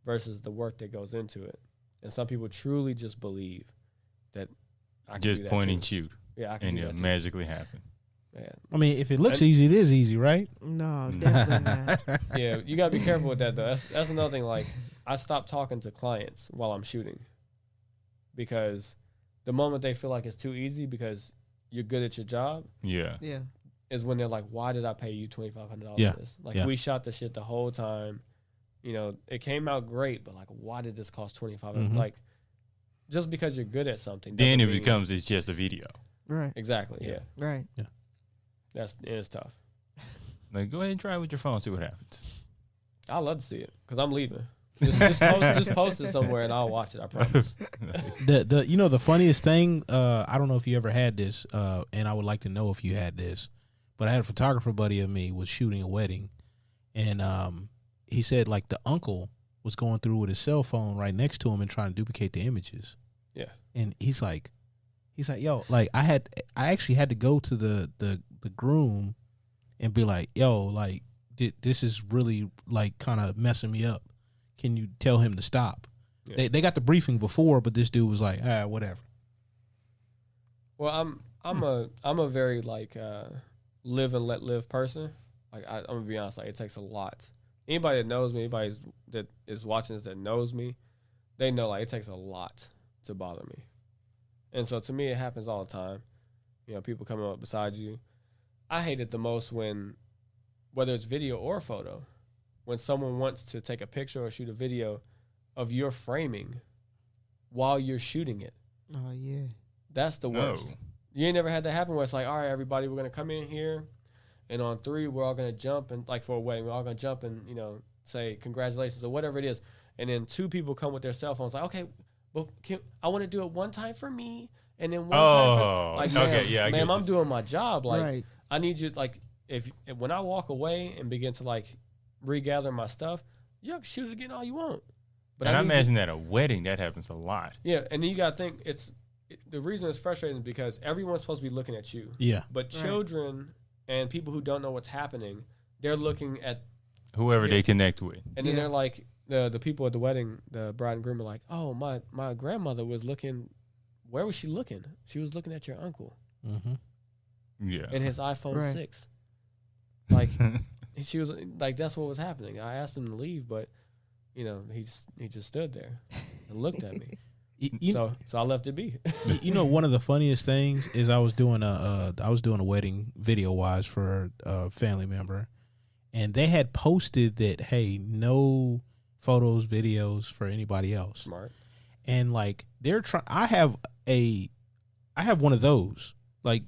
versus the work that goes into it. And some people truly just believe that I can just do that point too. and shoot. Yeah, I can and do it'll that too. magically happen. Yeah. I mean, if it looks easy, it is easy, right? No, definitely not. Yeah, you gotta be careful with that though. That's another thing. Like, I stopped talking to clients while I'm shooting, because the moment they feel like it's too easy because you're good at your job, Yeah. is when they're like, "Why did I pay you $2,500 Yeah. for this? Like, we shot the shit the whole time. It came out great, but like, why did this cost $2,500? Like, just because you're good at something, Then it doesn't mean- becomes it's just a video. Right. exactly. Yeah, Right. it's tough. Like, go ahead and try it with your phone, see what happens. I love to see it because I'm leaving. Just post it somewhere and I'll watch it. I promise. The funniest thing, I don't know if you ever had this, and I would like to know if you had this, but I had a photographer buddy of me was shooting a wedding, and he said like the uncle was going through with his cell phone right next to him and trying to duplicate the images. Yeah. And he's like, yo, like I actually had to go to the groom and be like, yo, like this is really like kind of messing me up. Can you tell him to stop? Yeah. They got the briefing before, but this dude was like, whatever. Well, I'm a very like live and let live person. Like, I'm gonna be honest, like, it takes a lot. Anybody that knows me, anybody that is watching this that knows me, they know like it takes a lot to bother me. And so to me, it happens all the time. People coming up beside you. I hate it the most when, whether it's video or photo, when someone wants to take a picture or shoot a video of your framing while you're shooting it. Oh, yeah. That's the worst. You ain't never had that happen where it's like, all right, everybody, we're going to come in here, and on 3, we're all going to jump, and like for a wedding, we're all going to jump and, say congratulations or whatever it is. And then 2 people come with their cell phones like, okay, but I want to do it one time for me, and then one time for, like, okay, yeah, ma'am, I'm doing my job. Like, Right. I need you, like, if when I walk away and begin to like regather my stuff, you can shoot it again all you want. But And I need imagine at a wedding that happens a lot. Yeah, and then you gotta think the reason it's frustrating is because everyone's supposed to be looking at you. Yeah. But children and people who don't know what's happening, they're looking at Whoever they connect with. and then they're like the people at the wedding, the bride and groom are like, oh, my grandmother was looking. Where was she looking? She was looking at your uncle Yeah. and his iPhone Right. 6. Like, she was like, that's what was happening. I asked him to leave, but he just stood there and looked at me. So I left it be. One of the funniest things is I was doing a wedding video wise for a family member, and they had posted that, hey, no photos, videos for anybody else. Smart. And like they're trying. I have one of those, like,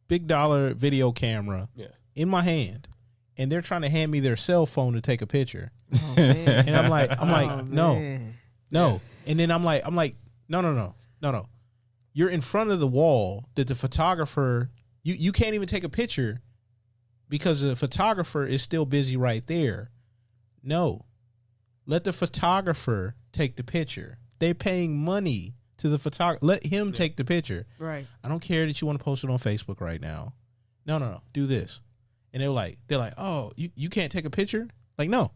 big dollar video camera Yeah. in my hand, and they're trying to hand me their cell phone to take a picture. Oh, man. And I'm like, no, man. no. And then I'm like, no. You're in front of the wall that the photographer, you can't even take a picture because the photographer is still busy right there. No. Let the photographer take the picture. They're paying money to the photographer. Let him take the picture. Right. I don't care that you want to post it on Facebook right now. No. Do this. And they're like, oh, you can't take a picture? Like, no.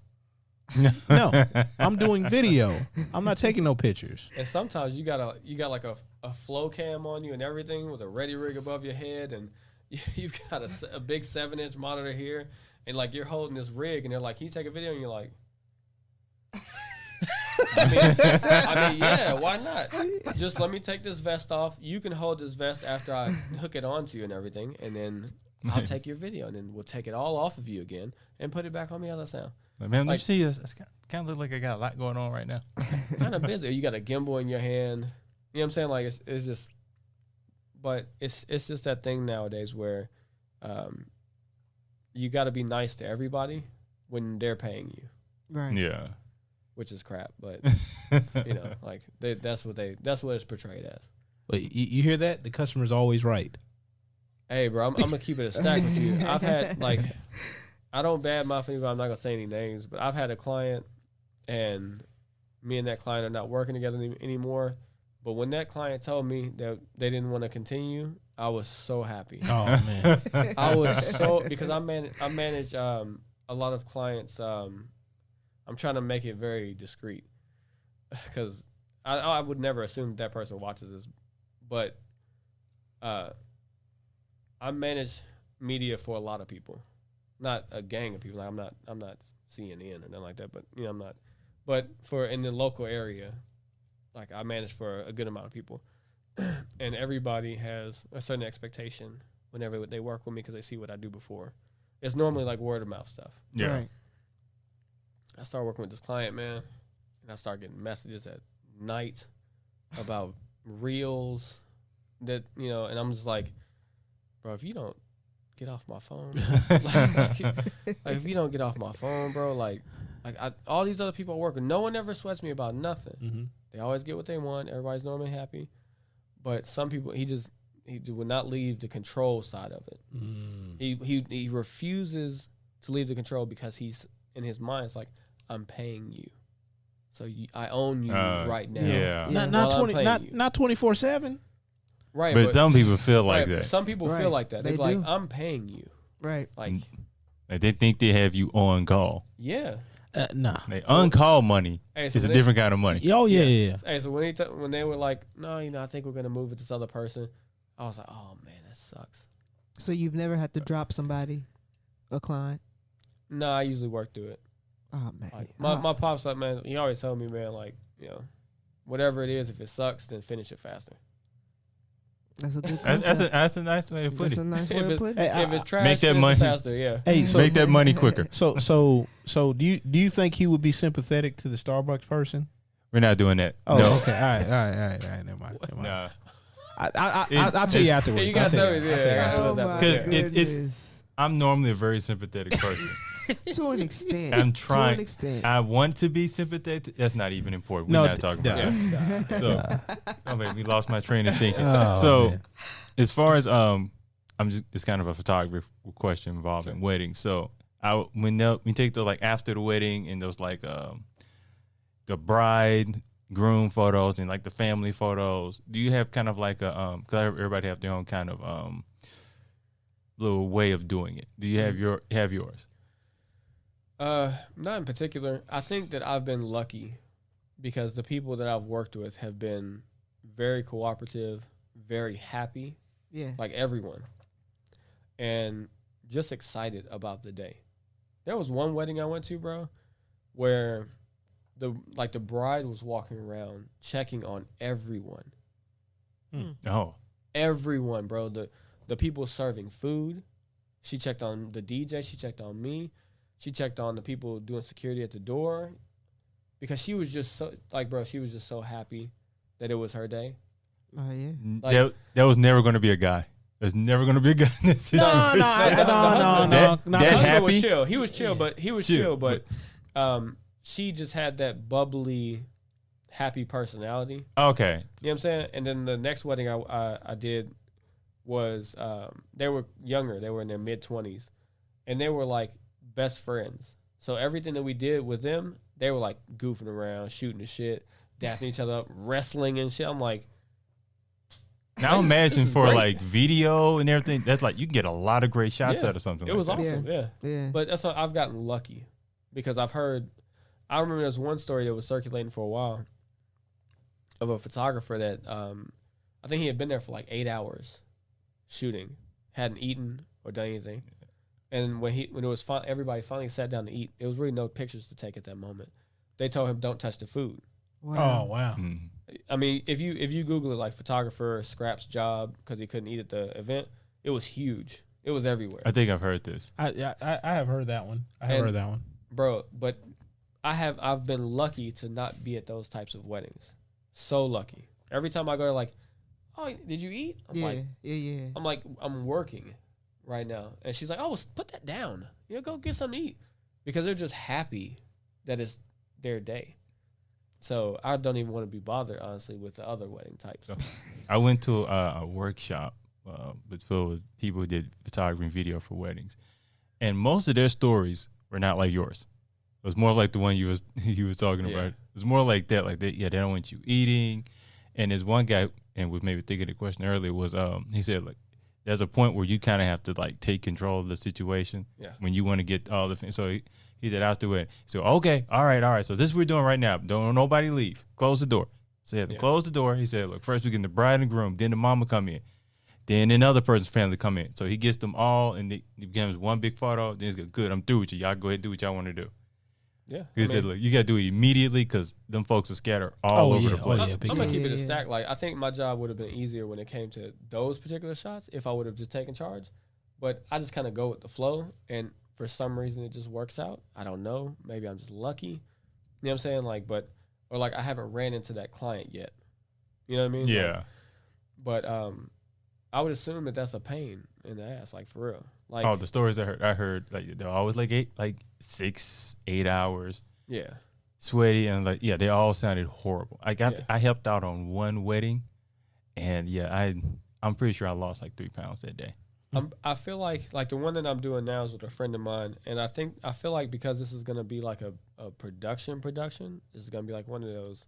No. I'm doing video. I'm not taking no pictures. And sometimes you got like a flow cam on you and everything with a ready rig above your head, and you've got a big 7-inch monitor here, and like you're holding this rig, and they're like, "Can you take a video?" And you're like, I mean, yeah, why not? Just let me take this vest off. You can hold this vest after I hook it onto you and everything, and then I'll take your video, and then we'll take it all off of you again and put it back on me. How's that sound? Man, you see, it's kind of look like I got a lot going on right now. Kind of busy. You got a gimbal in your hand. You know what I'm saying? Like it's just, but it's just that thing nowadays where, you got to be nice to everybody when they're paying you. Right. Yeah. Which is crap, but you know, like that's what it's portrayed as. But you hear that? The customer's always right. Hey, bro, I'm gonna keep it a stack with you. I've had like, I don't badmouth anybody. I'm not gonna say any names, but I've had a client, and me and that client are not working together anymore. But when that client told me that they didn't want to continue, I was so happy. Oh man, I was so because I manage a lot of clients. I'm trying to make it very discreet because I would never assume that person watches this, but I manage media for a lot of people, not a gang of people. Like I'm not CNN or nothing like that, but you know I'm not. But for in the local area, like I manage for a good amount of people, and everybody has a certain expectation whenever they work with me because they see what I do before. It's normally like word of mouth stuff. Yeah. Right. I started working with this client, man, and I started getting messages at night about reels that, you know, and I'm just like, bro, if you don't get off my phone, like if you don't get off my phone, bro, like all these other people I work with, no one ever sweats me about nothing. Mm-hmm. They always get what they want. Everybody's normally happy. But some people, he would not leave the control side of it. Mm. He refuses to leave the control because he's, in his mind, it's like, I'm paying you. So I own you right now. Yeah. Not While I'm 20, paying you. not 24/7. Right. But some people feel like right, that. Some people Right. feel like that. They They be like, do. I'm paying you. Right. Like, Like they think they have you on call. yeah. Nah. They on-call money Hey, so is a when different kind of money. Oh yeah. Hey, so when they were like, no, you know, I think we're gonna move with this other person, I was like, oh man, that sucks. So you've never had to drop somebody, a client? No, I usually work through it. Oh man. Like my pop's like, man, he always told me, man, like, you know, whatever it is, if it sucks, then finish it faster. That's a good That's a nice way to put That's it. a nice way If, to it, put it. Hey, if it's trash, Make that finish it money. faster. Yeah. Hey, so Make that money quicker. so do you think he would be sympathetic to the Starbucks person? We're not doing that. Oh, no. okay. All right. Never mind. Nah. I'll tell you afterwards. Yeah, you gotta tell me. Yeah. Oh I'll tell you my after. Because goodness. I'm normally a very sympathetic person. To an extent. I'm trying. To an extent. I want to be sympathetic. That's not even important. We're No, not talking about yeah. that. So, oh man, we lost my train of thinking. Oh, so, man. as far as it's kind of a photography question involving weddings. So, when we take the like after the wedding and those like the bride groom photos and like the family photos, do you have kind of like a because everybody have their own kind of little way of doing it? Do you have yours? Not in particular. I think that I've been lucky because the people that I've worked with have been very cooperative, very happy, Yeah. like everyone, and just excited about the day. There was one wedding I went to, bro, where the bride was walking around checking on everyone. Oh, Everyone, bro. The people serving food. She checked on the DJ. She checked on me. She checked on the people doing security at the door because she was just so like, bro, she was just so happy that it was her day. Oh yeah. Like- that was never going to be a guy. There's never gonna be a guy in this situation. No. That The husband happy? was chill. He was chill, but Chill, but she just had that bubbly, happy personality. Okay. You know what I'm saying? And then the next wedding I did was they were younger. They were in their mid-20s, and they were like best friends. So everything that we did with them, they were like goofing around, shooting the shit, dapping each other up, wrestling and shit. I'm like, Now imagine for great. like video and everything. That's like you can get a lot of great shots Yeah. out of something. it like was that. awesome. Yeah. Yeah. But that's what I've gotten lucky because I remember there's one story that was circulating for a while of a photographer that I think he had been there for like 8 hours shooting, hadn't eaten or done anything. And when it was fun, everybody finally sat down to eat. There was really no pictures to take at that moment. They told him, "Don't touch the food." Oh wow. Mm. I mean, if you Google it, like photographer scraps job because he couldn't eat at the event, it was huge. It was everywhere, I think I've heard this. I have heard that one. I have And- heard that one. bro. But I've been lucky to not be at those types of weddings. So lucky. Every time I go, like, "Oh, did you eat?" I'm like, I'm working right now. And she's like, "Oh, put that down. Go get something to eat." Because they're just happy that it's their day. So I don't even want to be bothered, honestly, with the other wedding types. I went to a workshop filled with people who did photography and video for weddings, and most of their stories were not like yours. It was more like the one you was talking Yeah. about. It was more like that. Like they don't want you eating. And there's one guy, and was maybe thinking the question earlier was he said like there's a point where you kind of have to like take control of the situation. Yeah. When you want to get all the things. So he said after it. So okay, all right. So this is what we're doing right now. Don't nobody leave. Close the door. So he had to close the door. He said, look, first we get the bride and groom, then the mama come in, then another person's family come in. So he gets them all, and it becomes one big photo. Then he's like, good, I'm through with you. Y'all go ahead and do what y'all want to do. Yeah. He said, look, you got to do it immediately because them folks are scattered all over the place. I'm going to keep it a stack. Like, I think my job would have been easier when it came to those particular shots if I would have just taken charge. But I just kind of go with the flow, and for some reason it just works out. I don't know. Maybe I'm just lucky. You know what I'm saying? Like, or I haven't ran into that client yet. You know what I mean? Yeah. Like, but I would assume that that's a pain in the ass, like for real. Like, Oh, the stories I heard like they're always like 6-8 hours, yeah. sweaty, and like they all sounded horrible. I helped out on one wedding, and I'm pretty sure I lost like 3 pounds that day. I feel like the one that I'm doing now is with a friend of mine, and I feel like because this is gonna be like a production, this is gonna be like one of those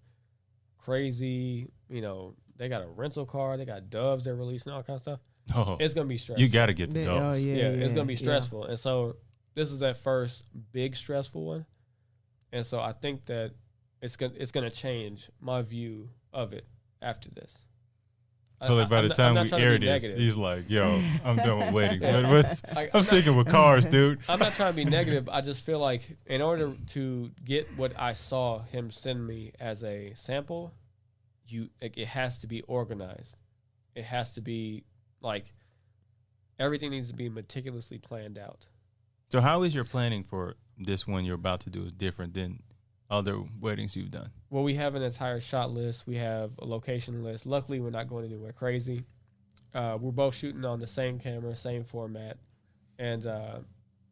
crazy, they got a rental car, they got doves they're releasing, all kind of stuff. Oh, It's gonna be stressful. you got to get the dogs. It's gonna be stressful, and so this is that first big stressful one, and so I think that it's gonna change my view of it after this. So by the time we air this, he's like, "Yo, I'm done with weddings." I'm sticking with cars, dude. I'm not trying to be negative. I just feel like in order to get what I saw him send me as a sample, it has to be organized. It has to be like everything needs to be meticulously planned out. So how is your planning for this one you're about to do is different than other weddings you've done? Well, we have an entire shot list. We have a location list. Luckily, we're not going anywhere crazy. We're both shooting on the same camera, same format. And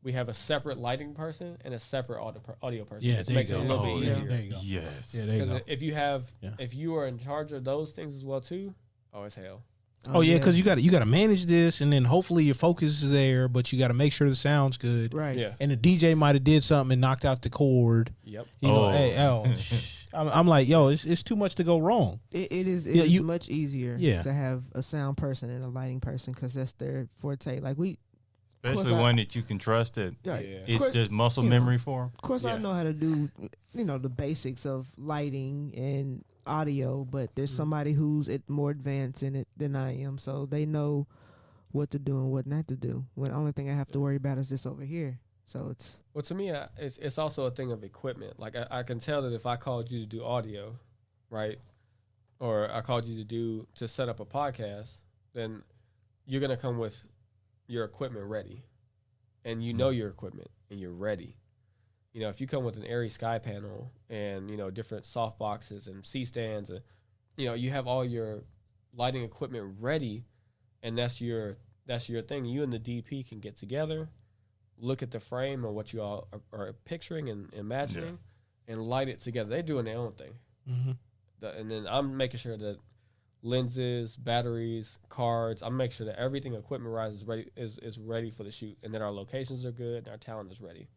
we have a separate lighting person and a separate audio person. Yeah, It there you makes it a go. little Oh, bit yeah, easier. there you go. Yes. Yeah, there you Because go. if you are in charge of those things as well too, it's hell. Oh yeah, because you got to manage this, and then hopefully your focus is there, but you got to make sure the sound's good. Right. Yeah. And the DJ might have did something and knocked out the cord. Yep. I'm like, yo, it's too much to go wrong. It is much easier to have a sound person and a lighting person because that's their forte. Like Especially one that you can trust that it's course, just muscle memory for them. Of course, I know how to do, the basics of lighting and audio, but there's somebody who's more advanced in it than I am, so they know what to do and what not to do. When the only thing I have to worry about is this over here. So Well, to me, it's also a thing of equipment. Like I can tell that if I called you to do audio, right, or I called you to set up a podcast, then you're gonna come with your equipment ready, and your equipment and you're ready. If you come with an Airy Sky panel and different soft boxes and C stands, and you have all your lighting equipment ready, and that's your that's your thing. You and the DP can get together, look at the frame and what you all are picturing and imagining, and light it together. They're doing their own thing. And then I'm making sure that lenses, batteries, cards, I'm making sure that everything equipment-wise is ready for the shoot, and that our locations are good and our talent is ready.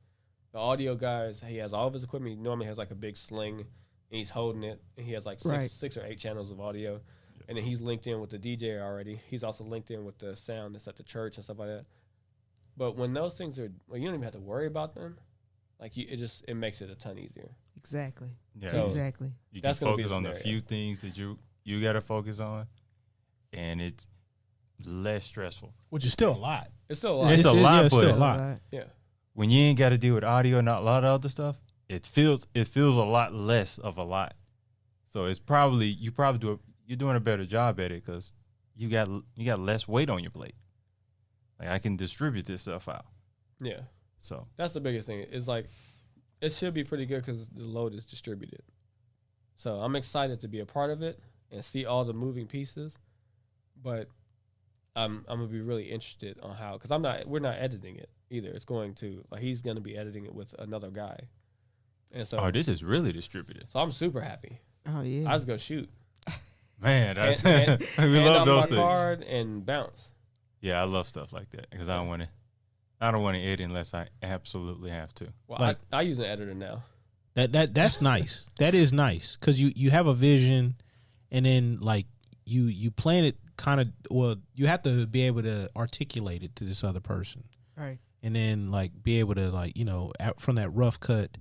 The audio guys, he has all of his equipment. He normally has like a big sling, and he's holding it, and he has like six or 8 channels of audio. And then he's linked in with the DJ already. He's also linked in with the sound that's at the church and stuff like that. But when those things are, you don't even have to worry about them. Like it makes it a ton easier. Exactly. Yeah. So exactly. You can that's gonna be focus the on the scenario. few things that you got to focus on, and it's less stressful. Which is still a lot. It's still a lot. It's a lot, it's but still a lot. Yeah. when you ain't got to deal with audio and not a lot of other stuff, it feels a lot less of a lot. So it's you're doing a better job at it because you got less weight on your plate. Like I can distribute this stuff out. Yeah. So That's the biggest thing. It's like, it should be pretty good because the load is distributed. So I'm excited to be a part of it and see all the moving pieces. But I'm gonna be really interested on how, because we're not editing it either. It's going to, like, he's gonna be editing it with another guy. And so this is really distributed. So I'm super happy. Oh yeah. I just go shoot. Man, that's, Hand we love out those my things. card and bounce. Yeah, I love stuff like that because I don't want to edit unless I absolutely have to. Well, Like- I use an editor now. That's nice. That is nice because you have a vision, and then like you plan it kind of. Well, you have to be able to articulate it to this other person, Right. and then like be able to like from that rough cut,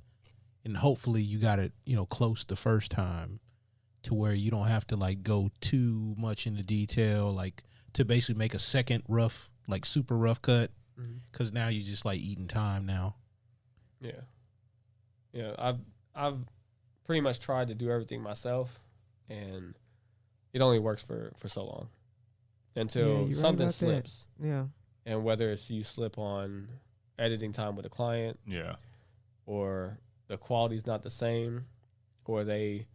and hopefully you got it close the first time, to where you don't have to like go too much into detail, like to basically make a second rough, like super rough cut, because now you're just like eating time now. Yeah. Yeah, I've pretty much tried to do everything myself, and it only works for so long Yeah, until you're right something about that. slips. Yeah. And whether it's you slip on editing time with a client, Yeah. or the quality's not the same, or they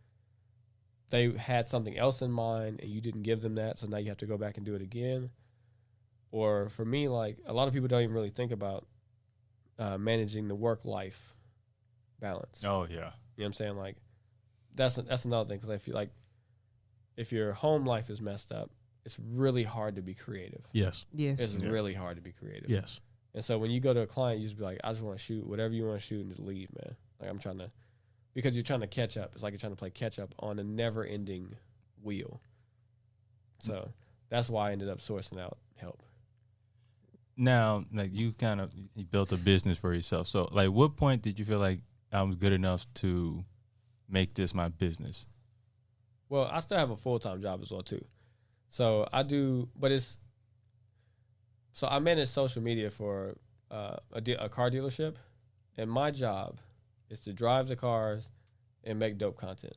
had something else in mind and you didn't give them that, so now you have to go back and do it again. Or for me, like, a lot of people don't even really think about managing the work-life balance. Oh yeah. You know what I'm saying? Like, that's another thing, because I feel like if your home life is messed up, it's really hard to be creative. Yes. Yes. It's really hard to be creative. Yes. And so when you go to a client, you just be like, I just want to shoot whatever you want to shoot and just leave, man. Like, I'm trying to, because you're trying to catch up. It's like you're trying to play catch up on a never-ending wheel. So that's why I ended up sourcing out help. Now, like you built a business for yourself. So, like, what point did you feel like I was good enough to make this my business? Well, I still have a full-time job as well, too. So I do, but so I manage social media for a car dealership, and my job is to drive the cars and make dope content.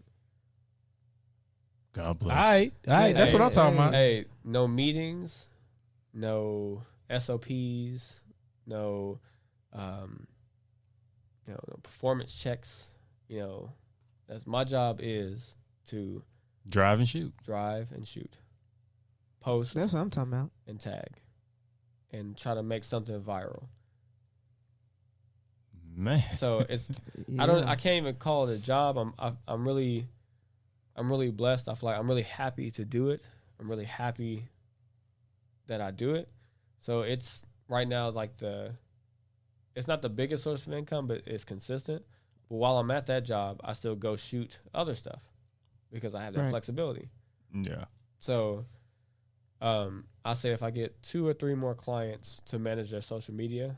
God bless. All right. That's what I'm talking about. Hey, no meetings, no SOPs, no, no performance checks. That's my job, is to Drive and shoot. drive and shoot, post That's what I'm talking about. and tag, and try to make something viral. Man. So it's Yeah. I can't even call it a job. I'm really blessed. I feel like I'm really happy to do it. I'm really happy that I do it. So it's right now like it's not the biggest source of income, but it's consistent. But while I'm at that job, I still go shoot other stuff because I have that Right. flexibility. Yeah. So I'll say if I get 2 or 3 more clients to manage their social media,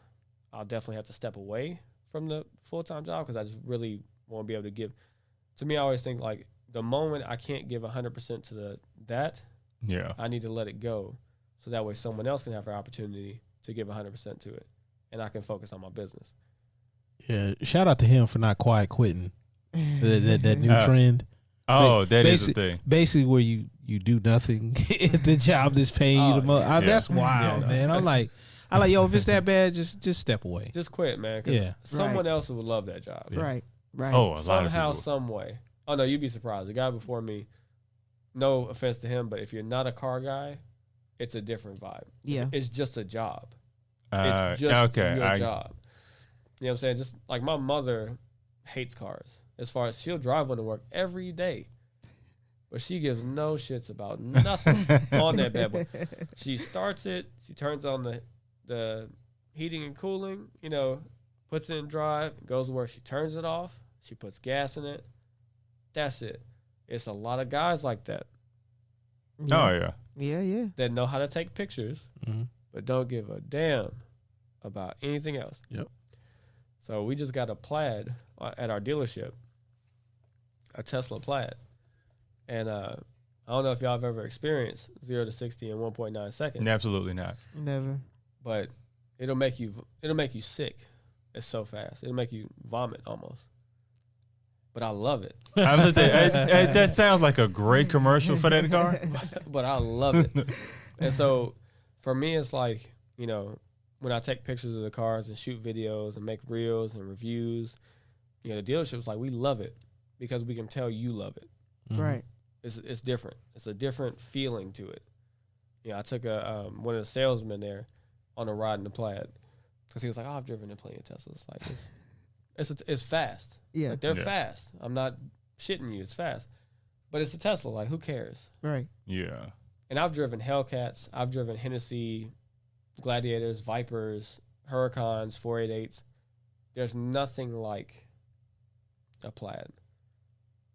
I'll definitely have to step away from the full-time job, because I just really won't be able to give. To me, I always think like the moment I can't give 100% to that, Yeah. I need to let it go, so that way someone else can have the opportunity to give 100% to it, and I can focus on my business. Yeah. Shout out to him for not quiet quitting. That new trend. Oh, that is a Basi- thing. Basically, where you do nothing at the job that's paying you the most. yeah. That's wild, Yeah, no. man. I'm like, yo, if it's that bad, just step away. Just quit, man. 'Cause Yeah. someone else would love that job. Yeah. Right. Right. Oh, a lot of Somehow, people. some way. Oh no, you'd be surprised. The guy before me, no offense to him, but if you're not a car guy, it's a different vibe. Yeah. It's just a job. It's just your job. You know what I'm saying? Just like my mother hates cars. As far as she'll drive one to work every day, but she gives no shits about nothing on that bad boy. She starts it. She turns on the heating and cooling, puts it in drive, goes to work. She turns it off. She puts gas in it. That's it. It's a lot of guys like that. Oh, yeah. Yeah. That know how to take pictures, but don't give a damn about anything else. Yep. So we just got a Plaid at our dealership, a Tesla Plaid. And I don't know if y'all have ever experienced 0 to 60 in 1.9 seconds. Absolutely not. Never. But it'll make you sick. It's so fast. It'll make you vomit almost. But I love it. I was gonna say, that sounds like a great commercial for that car. But I love it. And so for me, it's like, when I take pictures of the cars and shoot videos and make reels and reviews, the dealership's like, we love it because we can tell you love it. Right. It's different. It's a different feeling to it. I took one of the salesmen there on a ride in the Plaid because he was like, "Oh, I've driven in plenty of Teslas. Like it's fast. Yeah. Like they're fast. I'm not shitting you. It's fast, but it's a Tesla. Like who cares? Right. Yeah. And I've driven Hellcats. I've driven Hennessy, Gladiators, Vipers, Huracans, 488s. There's nothing like a Plaid.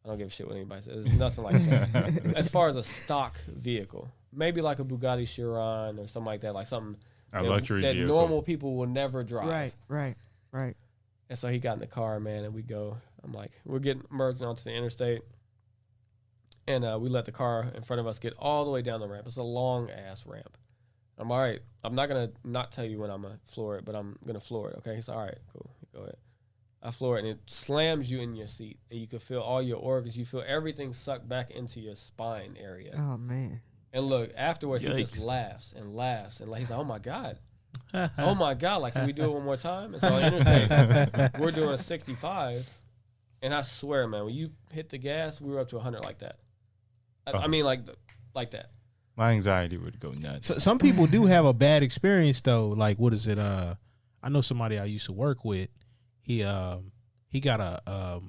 I don't give a shit what anybody says. There's nothing like that. As far as a stock vehicle, maybe like a Bugatti Chiron or something like that, like something luxury that vehicle. normal people will never drive. Right. And so he got in the car, man, and we go. I'm like, we're getting merged onto the interstate, and we let the car in front of us get all the way down the ramp. It's a long ass ramp. I'm all right. I'm not gonna not tell you when I'm gonna floor it, but I'm gonna floor it. Okay? He's all right, cool. Go ahead. I floor it, and it slams you in your seat, and you can feel all your organs. You feel everything sucked back into your spine area. Oh man. And look, afterwards, he just laughs, and he's like, "Oh my god, oh my god! Like, can we do it one more time?" And so on interstate, we're doing 65, and I swear, man, when you hit the gas, we were up to 100 like that. I mean, like that. My anxiety would go nuts. So, some people do have a bad experience though. Like, what is it? I know somebody I used to work with. He got a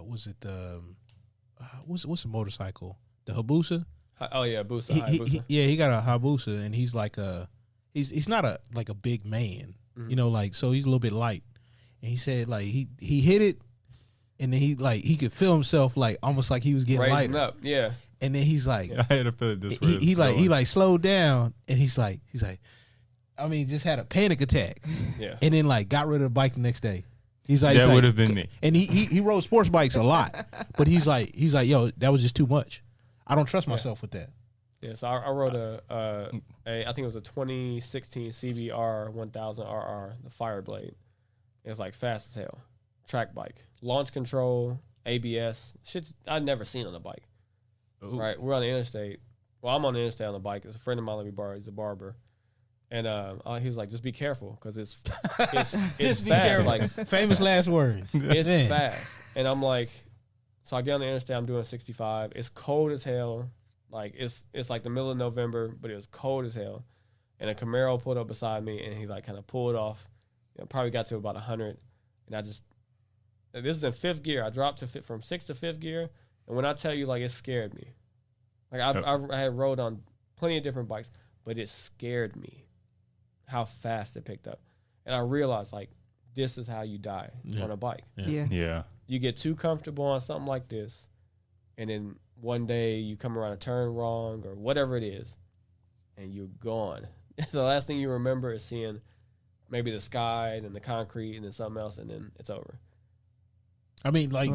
what's the motorcycle? The Hayabusa. Oh yeah, Busa. He got a Hayabusa, and he's like he's not a big man, so he's a little bit light. And he said like he hit it, and then he could feel himself like almost like he was getting raising lighter. up, yeah. And then he's like, I had to feel it this way. He slowed down, and he's like, I mean, just had a panic attack. Yeah. And then like got rid of the bike the next day. That would have been me. And he rode sports bikes a lot, but he's like, yo, that was just too much. I don't trust myself with that. Yeah, so I rode I think it was a 2016 CBR 1000 RR, the Fireblade. It was like fast as hell, track bike, launch control, ABS, shit I'd never seen on a bike. Ooh. Right, we're on the interstate. Well, I'm on the interstate on the bike. It's a friend of mine let me borrow. He's a barber. And he was like, just be careful because it's just be fast. careful. Like famous last words. It's fast. And I'm like, so I get on the interstate, I'm doing 65. It's cold as hell. Like it's like the middle of November, but it was cold as hell. And a Camaro pulled up beside me and he like kind of pulled off. Probably got to about 100. And this is in fifth gear. I dropped from 6th to 5th gear. And when I tell you, like, it scared me. Like I had rode on plenty of different bikes, but it scared me how fast it picked up. And I realized, like, this is how you die on a bike. Yeah. You get too comfortable on something like this, and then one day you come around a turn wrong or whatever it is, and you're gone. The last thing you remember is seeing maybe the sky, and then the concrete, and then something else, and then it's over. I mean, like,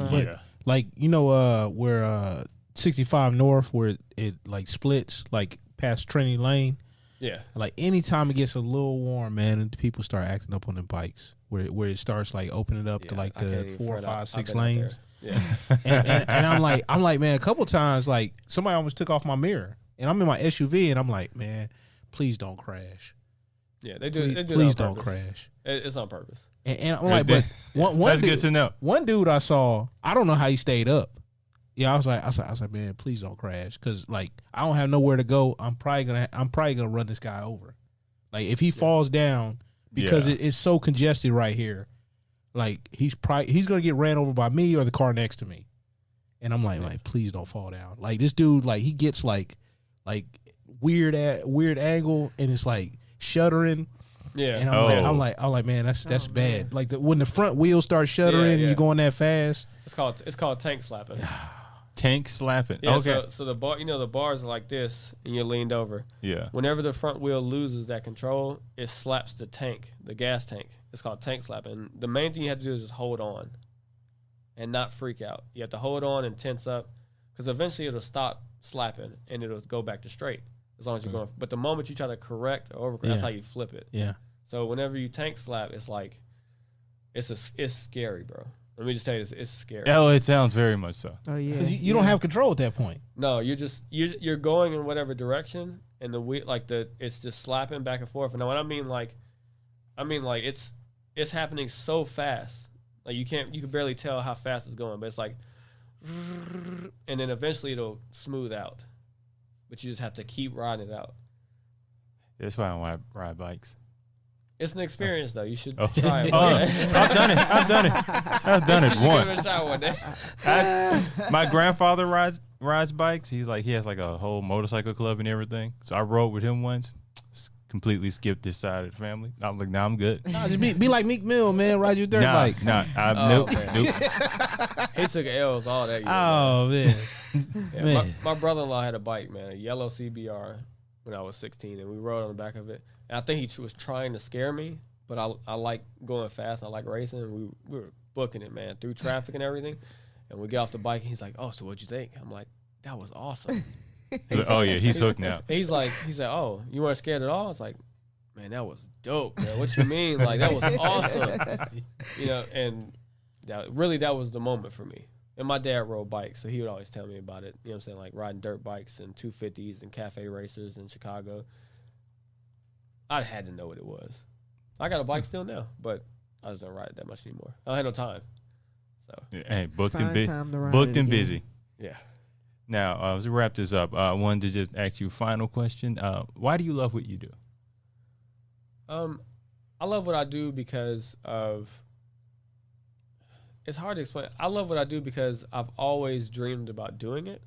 where 65 North, where it like splits, like past Trinity Lane. Yeah. Like anytime it gets a little warm, man, and people start acting up on the bikes, where it starts like opening up to like the 4, 5, 6 lanes. Yeah. and I'm like, man, a couple times like somebody almost took off my mirror, and I'm in my SUV, and I'm like, man, please don't crash. Yeah, they do. Please don't crash. It's on purpose. And I'm like, but one that's dude, good to know. One dude I saw, I don't know how he stayed up. Yeah, I was like, man, please don't crash, because like I don't have nowhere to go. I'm probably gonna run this guy over. Like if he falls down, because it's so congested right here, like he's gonna get ran over by me or the car next to me. And I'm like, please don't fall down. Like this dude, like he gets like weird angle, and it's like shuddering. Yeah, and I'm like, man, that's bad. Like when the front wheels start shuddering, and you're going that fast. It's called tank slapping. Tank slapping. Yeah, okay. So the bar, the bars are like this, and you're leaned over. Yeah. Whenever the front wheel loses that control, it slaps the tank, the gas tank. It's called tank slapping. The main thing you have to do is just hold on, and not freak out. You have to hold on and tense up, because eventually it'll stop slapping and it'll go back to straight as long as you're going. But the moment you try to correct or overcorrect, that's how you flip it. Yeah. So whenever you tank slap, it's like it's scary, bro. Let me just tell you, it's scary. Oh, it sounds very much so. Oh yeah. Because you don't have control at that point. No, you're going in whatever direction, and it's just slapping back and forth. And when I mean like it's happening so fast, like you can barely tell how fast it's going, but it's like, and then eventually it'll smooth out, but you just have to keep riding it out. That's why I want to ride bikes. It's an experience, though. You should try it. I've done it You should once. give it a shot one day. My grandfather rides bikes. He has like a whole motorcycle club and everything. So I rode with him once. Completely skipped this side of the family. I'm like, nah, I'm good. Nah, just be like Meek Mill, man. Ride your dirt bike. Nope. He took L's all that year. Oh man. Yeah, Man. my brother-in-law had a bike, man, a yellow CBR when I was 16, and we rode on the back of it. And I think he was trying to scare me, but I like going fast. I like racing. And we were booking it, man, through traffic and everything. And we get off the bike, and he's like, "Oh, so what'd you think?" I'm like, "That was awesome." Oh yeah, he's hooked now. He said, "Oh, you weren't scared at all?" It's like, man, that was dope, man. What you mean? Like, that was awesome. And that was the moment for me. And my dad rode bikes, so he would always tell me about it. You know what I'm saying? Like riding dirt bikes and 250s and cafe racers in Chicago. I had to know what it was. I got a bike still now, but I just don't ride it that much anymore. I don't have no time. So Hey, booked Find and time to ride booked it and again. busy. yeah. Now, as we wrap this up, I wanted to just ask you a final question. Why do you love what you do? I love what I do because of. It's hard to explain. I love what I do because I've always dreamed about doing it.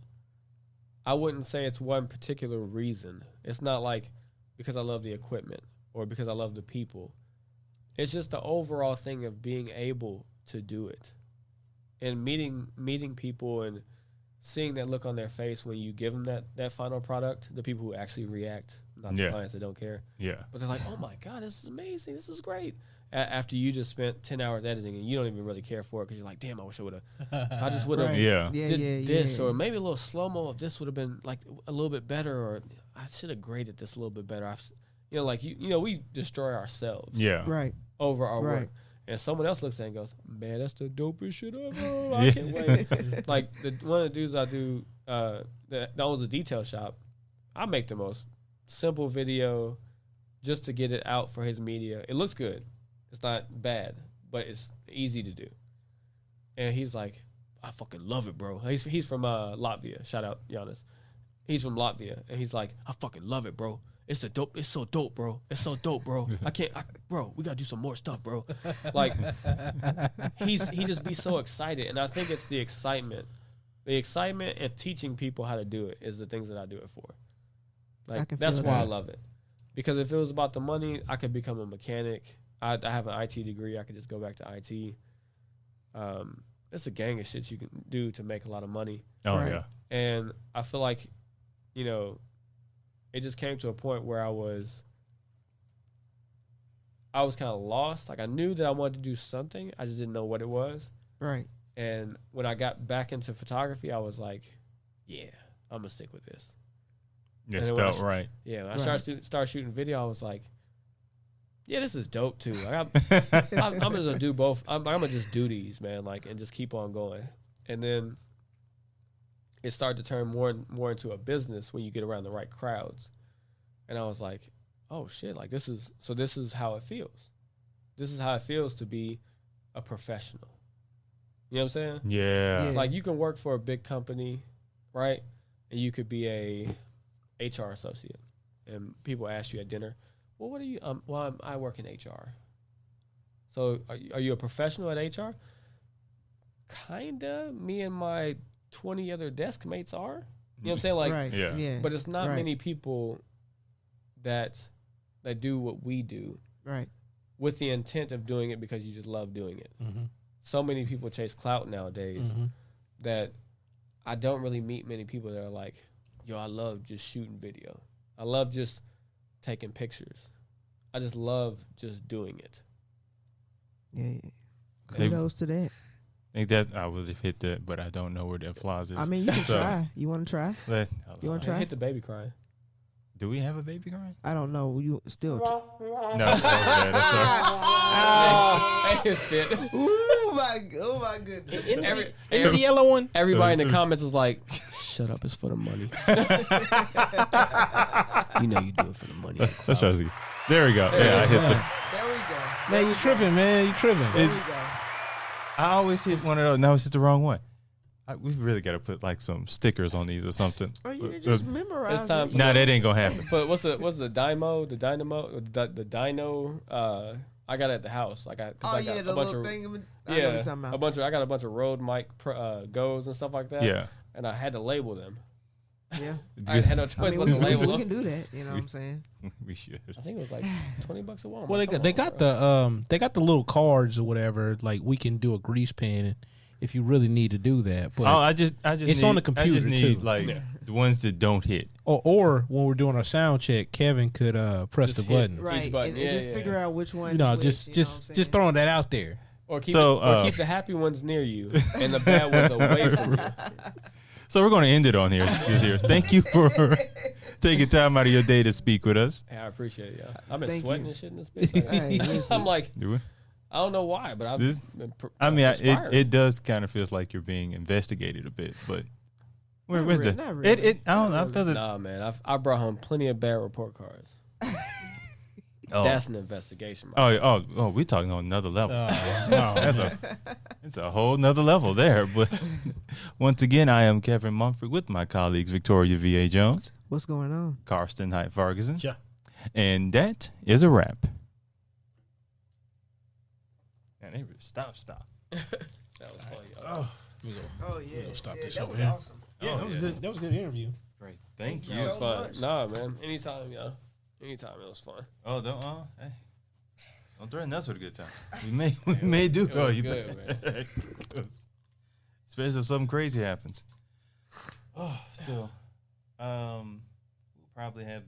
I wouldn't say it's one particular reason. It's not like because I love the equipment or because I love the people. It's just the overall thing of being able to do it and meeting people and seeing that look on their face when you give them that final product, the people who actually react, not the clients that don't care. Yeah. But they're like, oh my God, this is amazing. This is great. After you just spent 10 hours editing and you don't even really care for it because you're like, damn, I wish I would have. I just would have did this, or maybe a little slow-mo of this would have been like a little bit better, or I should have graded this a little bit better. We destroy ourselves Right. over our work. And someone else looks at it and goes, man, that's the dopest shit ever. I can't wait. Like one of the dudes I do, that owns a detail shop, I make the most simple video just to get it out for his media. It looks good. It's not bad, but it's easy to do. And he's like, I fucking love it, bro. He's from Latvia. Shout out, Giannis. He's from Latvia. And he's like, I fucking love it, bro. It's so dope, bro. It's so dope, bro. Bro, we gotta do some more stuff, bro. Like, he just be so excited. And I think it's the excitement. The excitement and teaching people how to do it is the things that I do it for. Like, that's why I love it. Because if it was about the money, I could become a mechanic. I have an IT degree. I could just go back to IT. It's a gang of shit you can do to make a lot of money. Oh, yeah. And I feel like, it just came to a point where I was kind of lost. Like, I knew that I wanted to do something. I just didn't know what it was. Right. And when I got back into photography, I was like, yeah, I'm going to stick with this. It felt right. Yeah, when I started shooting video, I was like, yeah, this is dope too. Like, I'm just gonna do both. I'm gonna just do these, man, like, and just keep on going. And then it started to turn more and more into a business when you get around the right crowds. And I was like, oh shit, like this is how it feels. This is how it feels to be a professional. You know what I'm saying? Yeah. Like you can work for a big company, right? And you could be a HR associate, and people ask you at dinner, "Well, what are you?" I work in HR. So, are you a professional at HR? Kinda. Me and my 20 other desk mates are. You know what I'm saying? Like, right. Yeah. but it's not Right. many people that do what we do Right. with the intent of doing it because you just love doing it. Mm-hmm. So many people chase clout nowadays that I don't really meet many people that are like, yo, I love just shooting video. I love just taking pictures. I just love just doing it. Yeah. They- Kudos to that. I think that I would have hit that, but I don't know where the applause is. I mean, you can So, try. You want to try? You want to I try? hit the baby crying. Do we have a baby crying? I don't know. You still. No. Okay, that's all right. Hey, it fit. Oh my goodness. The yellow one. Everybody in the comments is like, shut up, it's for the money. You know you do it for the money. Let's try to see. There we go. Yeah, I hit the. There we go. Man, you tripping, man. You tripping. There we go. I always hit one of those. Now it's hit the wrong one. We really got to put like some stickers on these or something. Or you can just memorize It's time it. for Nah, that ain't gonna happen. But what's the dynamo? The dyno. I got it at the house. I got Oh I got yeah, a the bunch little of thing. I know what yeah, you're talking about. I got a bunch of Rode mic goes and stuff like that. Yeah. And I had to label them. Yeah. I had no I choice mean, but to label we them. can do that. You know what I'm saying? We should. I think it was like $20 at Walmart. Well, Come they on, got bro. the little cards or whatever. Like we can do a grease pen if you really need to do that. But I just it's need, on the computer, I just need too. like the ones that don't hit. or when we're doing our sound check, Kevin could press Just the hit button. Right. button. And Yeah, just yeah. figure out which one. You know, is which, just throwing that out there. Or keep, So, keep the happy ones near you and the bad ones away from you. So we're going to end it on here. Thank you for taking time out of your day to speak with us. Hey, I appreciate it, y'all. I've been Thank sweating you. and shit in this bitch. Hey, listen. I'm like, Do we? I don't know why, but I've This- been it, it does kind of feels like you're being investigated a bit, but where's the? not really. It I don't know. I feel that. Nah, man. I brought home plenty of bad report cards. Oh. That's an investigation. Right? Oh, we're talking on another level. No, It's a whole nother level there. But once again, I am Kevin Mumford with my colleagues Victoria V.A. Jones, What's going on? Karsten Height Ferguson. Yeah. And that is a wrap. Man, they really stop. That was funny. Y'all. Oh yeah. gonna stop yeah, this that over was here. awesome. Yeah, that was good. That was a good interview. Great. Thank you. you. It was so fun. much. Nah, man. Anytime, y'all. Anytime, it was fun. Oh, hey. Don't threaten us with a good time. We may do It go. was You good, man. Especially if something crazy happens. Oh, so we'll probably have